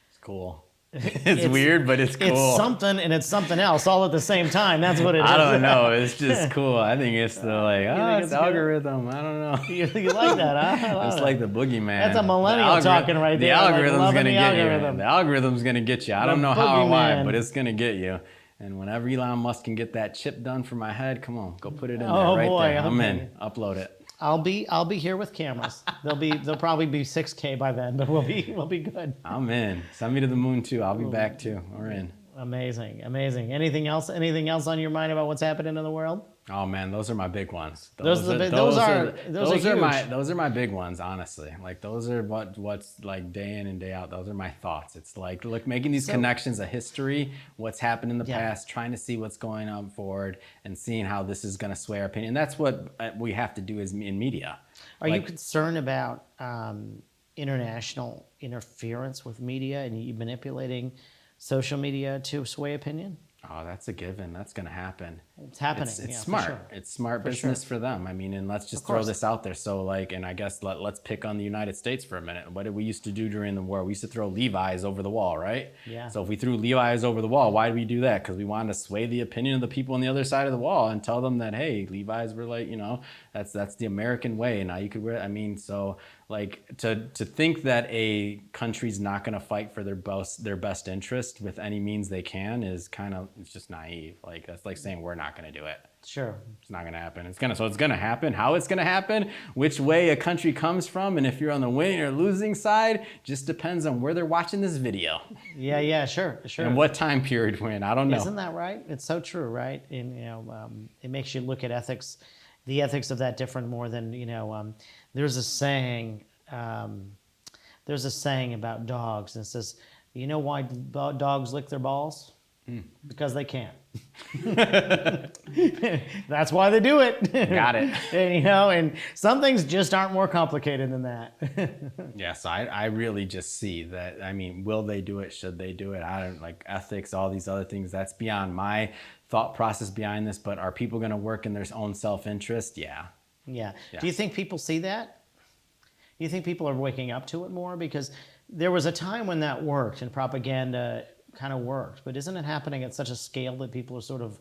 It's cool. It's weird, but it's cool. It's something and it's something else all at the same time. That's what it is. I don't know. It's just cool. I think it's it's algorithm. I don't know. You like that, huh? It's like the boogeyman. That's a millennial talking right there. The algorithm's going to get you. Algorithm. The algorithm's going to get you. I don't know how or why, but it's going to get you. And whenever Elon Musk can get that chip done for my head, come on, go put it in there right there. I'm in. Upload it. I'll be here with cameras. They'll probably be 6K by then, but we'll be good. I'm in. Send me to the moon too. I'll be back too. We're in. Amazing. Anything else on your mind about what's happening in the world? Oh man, those are my big ones. Those are my big ones, honestly. Like those are what's like day in and day out. Those are my thoughts. It's like making these connections of history, what's happened in the past, trying to see what's going on forward, and seeing how this is going to sway our opinion. And that's what we have to do as in media. Are you concerned about international interference with media and you manipulating social media to sway opinion? Oh, that's a given. That's going to happen. It's happening. It's smart. For sure. It's smart business for them. I mean, and let's just throw this out there. So and I guess let's pick on the United States for a minute. What did we used to do during the war? We used to throw Levi's over the wall, right? Yeah. So if we threw Levi's over the wall, why did we do that? Because we wanted to sway the opinion of the people on the other side of the wall and tell them that, hey, Levi's were like, that's the American way. Now you could wear, so to think that a country's not going to fight for their best interest with any means they can is it's just naive. Like that's like saying we're not going to do it. Sure. It's not going to happen. It's going to happen. How it's going to happen, which way a country comes from, and if you're on the winning or losing side, just depends on where they're watching this video. Yeah, sure. And what time period we're in. I don't know. Isn't that right? It's so true, right? And it makes you look at ethics, the ethics of that different more than there's a saying. There's a saying about dogs, and it says, "You know why dogs lick their balls? Because they can't." That's why they do it. Got it. And some things just aren't more complicated than that. Yes, I really just see that. I mean, will they do it? Should they do it? I don't ethics, all these other things. That's beyond my thought process behind this. But are people going to work in their own self-interest? Yeah. Do you think people see that? Do you think people are waking up to it more? Because there was a time when that worked and propaganda kind of worked, but isn't it happening at such a scale that people are sort of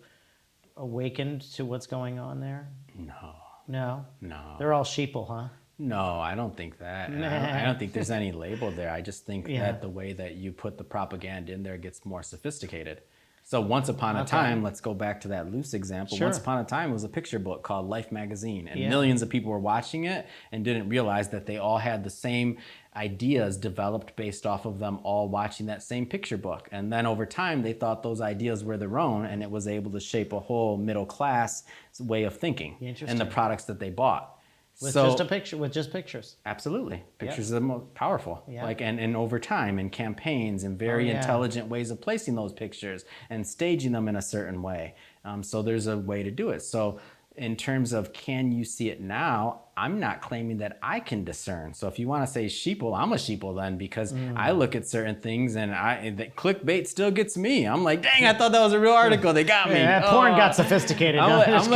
awakened to what's going on there? No. No. No. They're all sheeple, huh? No, I don't think that. And I don't think there's any label there. I just think Yeah. that the way that you put the propaganda in there gets more sophisticated. So once upon a time, let's go back to that loose example. Sure. Once upon a time, it was a picture book called Life magazine, and Yeah. millions of people were watching it and didn't realize that they all had the same ideas developed based off of them all watching that same picture book. And then over time, they thought those ideas were their own, and it was able to shape a whole middle class way of thinking and the products that they bought. With just a picture, with just pictures. Absolutely. Pictures are the most powerful. Yeah. Like, and over time, and campaigns, and very intelligent ways of placing those pictures and staging them in a certain way. So there's a way to do it. So in terms of can you see it now, I'm not claiming that I can discern. So if you want to say sheeple, I'm a sheeple then, because I look at certain things and the clickbait still gets me. I'm like, dang, I thought that was a real article. They got me. Yeah, porn got sophisticated. I'm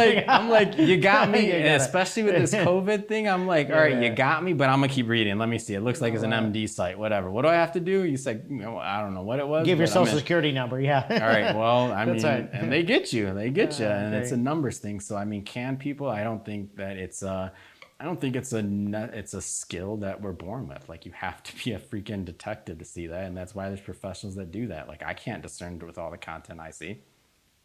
like, you got me. You And got it. especially with this COVID thing, I'm like, all right, you got me, but I'm gonna keep reading. Let me see. It looks like it's an MD site, whatever. What do I have to do? You said, I don't know what it was. Give your but I'm social in. security number, yeah. All right. Well, I mean, That's right. and they get you, and okay. it's a numbers thing. So I mean, can people? I don't think that it's a skill that we're born with. Like you have to be a freaking detective to see that, and that's why there's professionals that do that. Like I can't discern with all the content I see.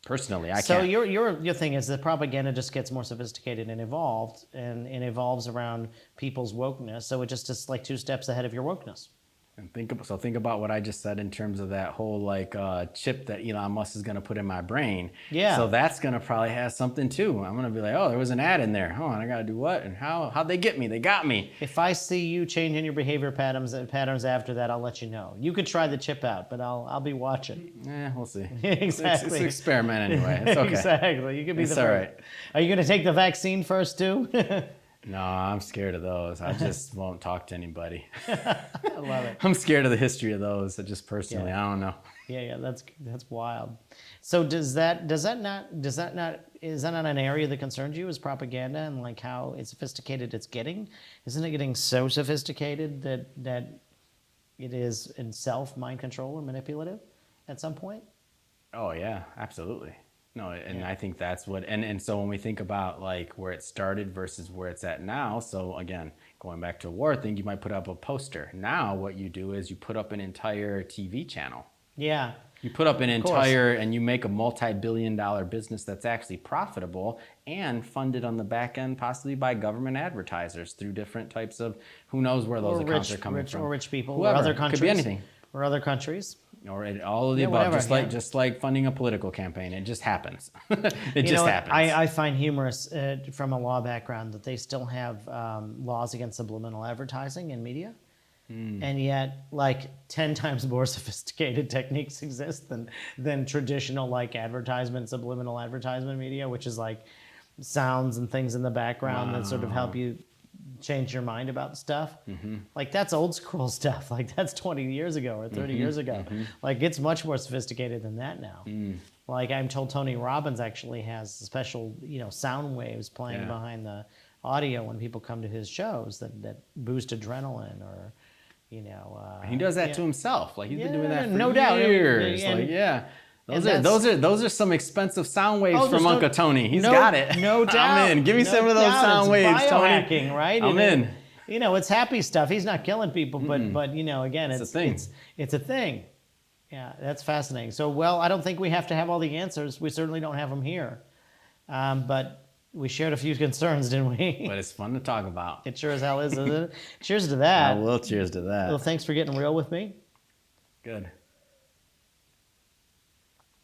Personally, I can't. So your thing is that propaganda just gets more sophisticated and evolved, and evolves around people's wokeness. So it just is like 2 steps ahead of your wokeness. And think about what I just said in terms of that whole like chip that Elon Musk is going to put in my brain. Yeah. So that's going to probably have something too. I'm going to be like, oh, there was an ad in there. Oh, and I got to do what? And how'd they get me? They got me. If I see you changing your behavior patterns after that, I'll let you know. You could try the chip out, but I'll be watching. We'll see. Exactly. It's an experiment anyway. It's okay. Exactly. You could be It's the all first. right. Are you going to take the vaccine first too? No, I'm scared of those. I just won't talk to anybody. I love it. I'm scared of the history of those. Just personally, Yeah. I don't know. Yeah, that's wild. So is that not an area that concerns you, is propaganda and like how sophisticated it's getting? Isn't it getting so sophisticated that it is in self mind control or manipulative at some point? Oh yeah, absolutely. No, and I think that's what, and so when we think about like where it started versus where it's at now, so again, going back to a war thing, you might put up a poster. Now what you do is you put up an entire TV channel. Yeah. You put up an Of course. entire, and you make a multi-billion-dollar business that's actually profitable and funded on the back end, possibly by government advertisers through different types of, who knows where those accounts are coming from. Or rich people, Whoever. or other It countries. could be anything. Or other countries. Or all of the above, whatever, just like funding a political campaign. It just happens. It You just know, happens. I find humorous from a law background that they still have laws against subliminal advertising in media. And yet, like 10 times more sophisticated techniques exist than traditional like subliminal advertisement media, which is like sounds and things in the background that sort of help you change your mind about stuff. Like that's old school stuff. Like that's 20 years ago or 30 years ago. Like it's much more sophisticated than that now. Like I'm told Tony Robbins actually has special, sound waves playing behind the audio when people come to his shows that boost adrenaline or, he does that to himself. Like he's been doing that for no doubt. years. Those are some expensive sound waves from Uncle Tony. He's got it. No doubt. I'm in. Give me some of those sound waves, Tony. Biohacking, right? I'm in. It's happy stuff. He's not killing people, but again, it's a thing. It's a thing. Yeah, that's fascinating. So, well, I don't think we have to have all the answers. We certainly don't have them here, but we shared a few concerns, didn't we? But it's fun to talk about. It sure as hell is, isn't it? Cheers to that. Well, cheers to that. Well, thanks for getting real with me. Good.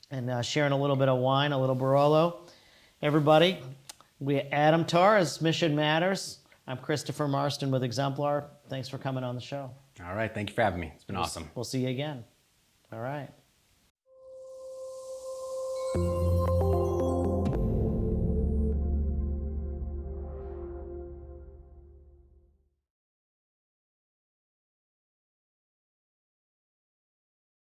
And sharing a little bit of wine, a little Barolo. Everybody, Adam Torres, Mission Matters. I'm Christopher Marston with Exemplar. Thanks for coming on the show. All right. Thank you for having me. It's been awesome. We'll see you again. All right.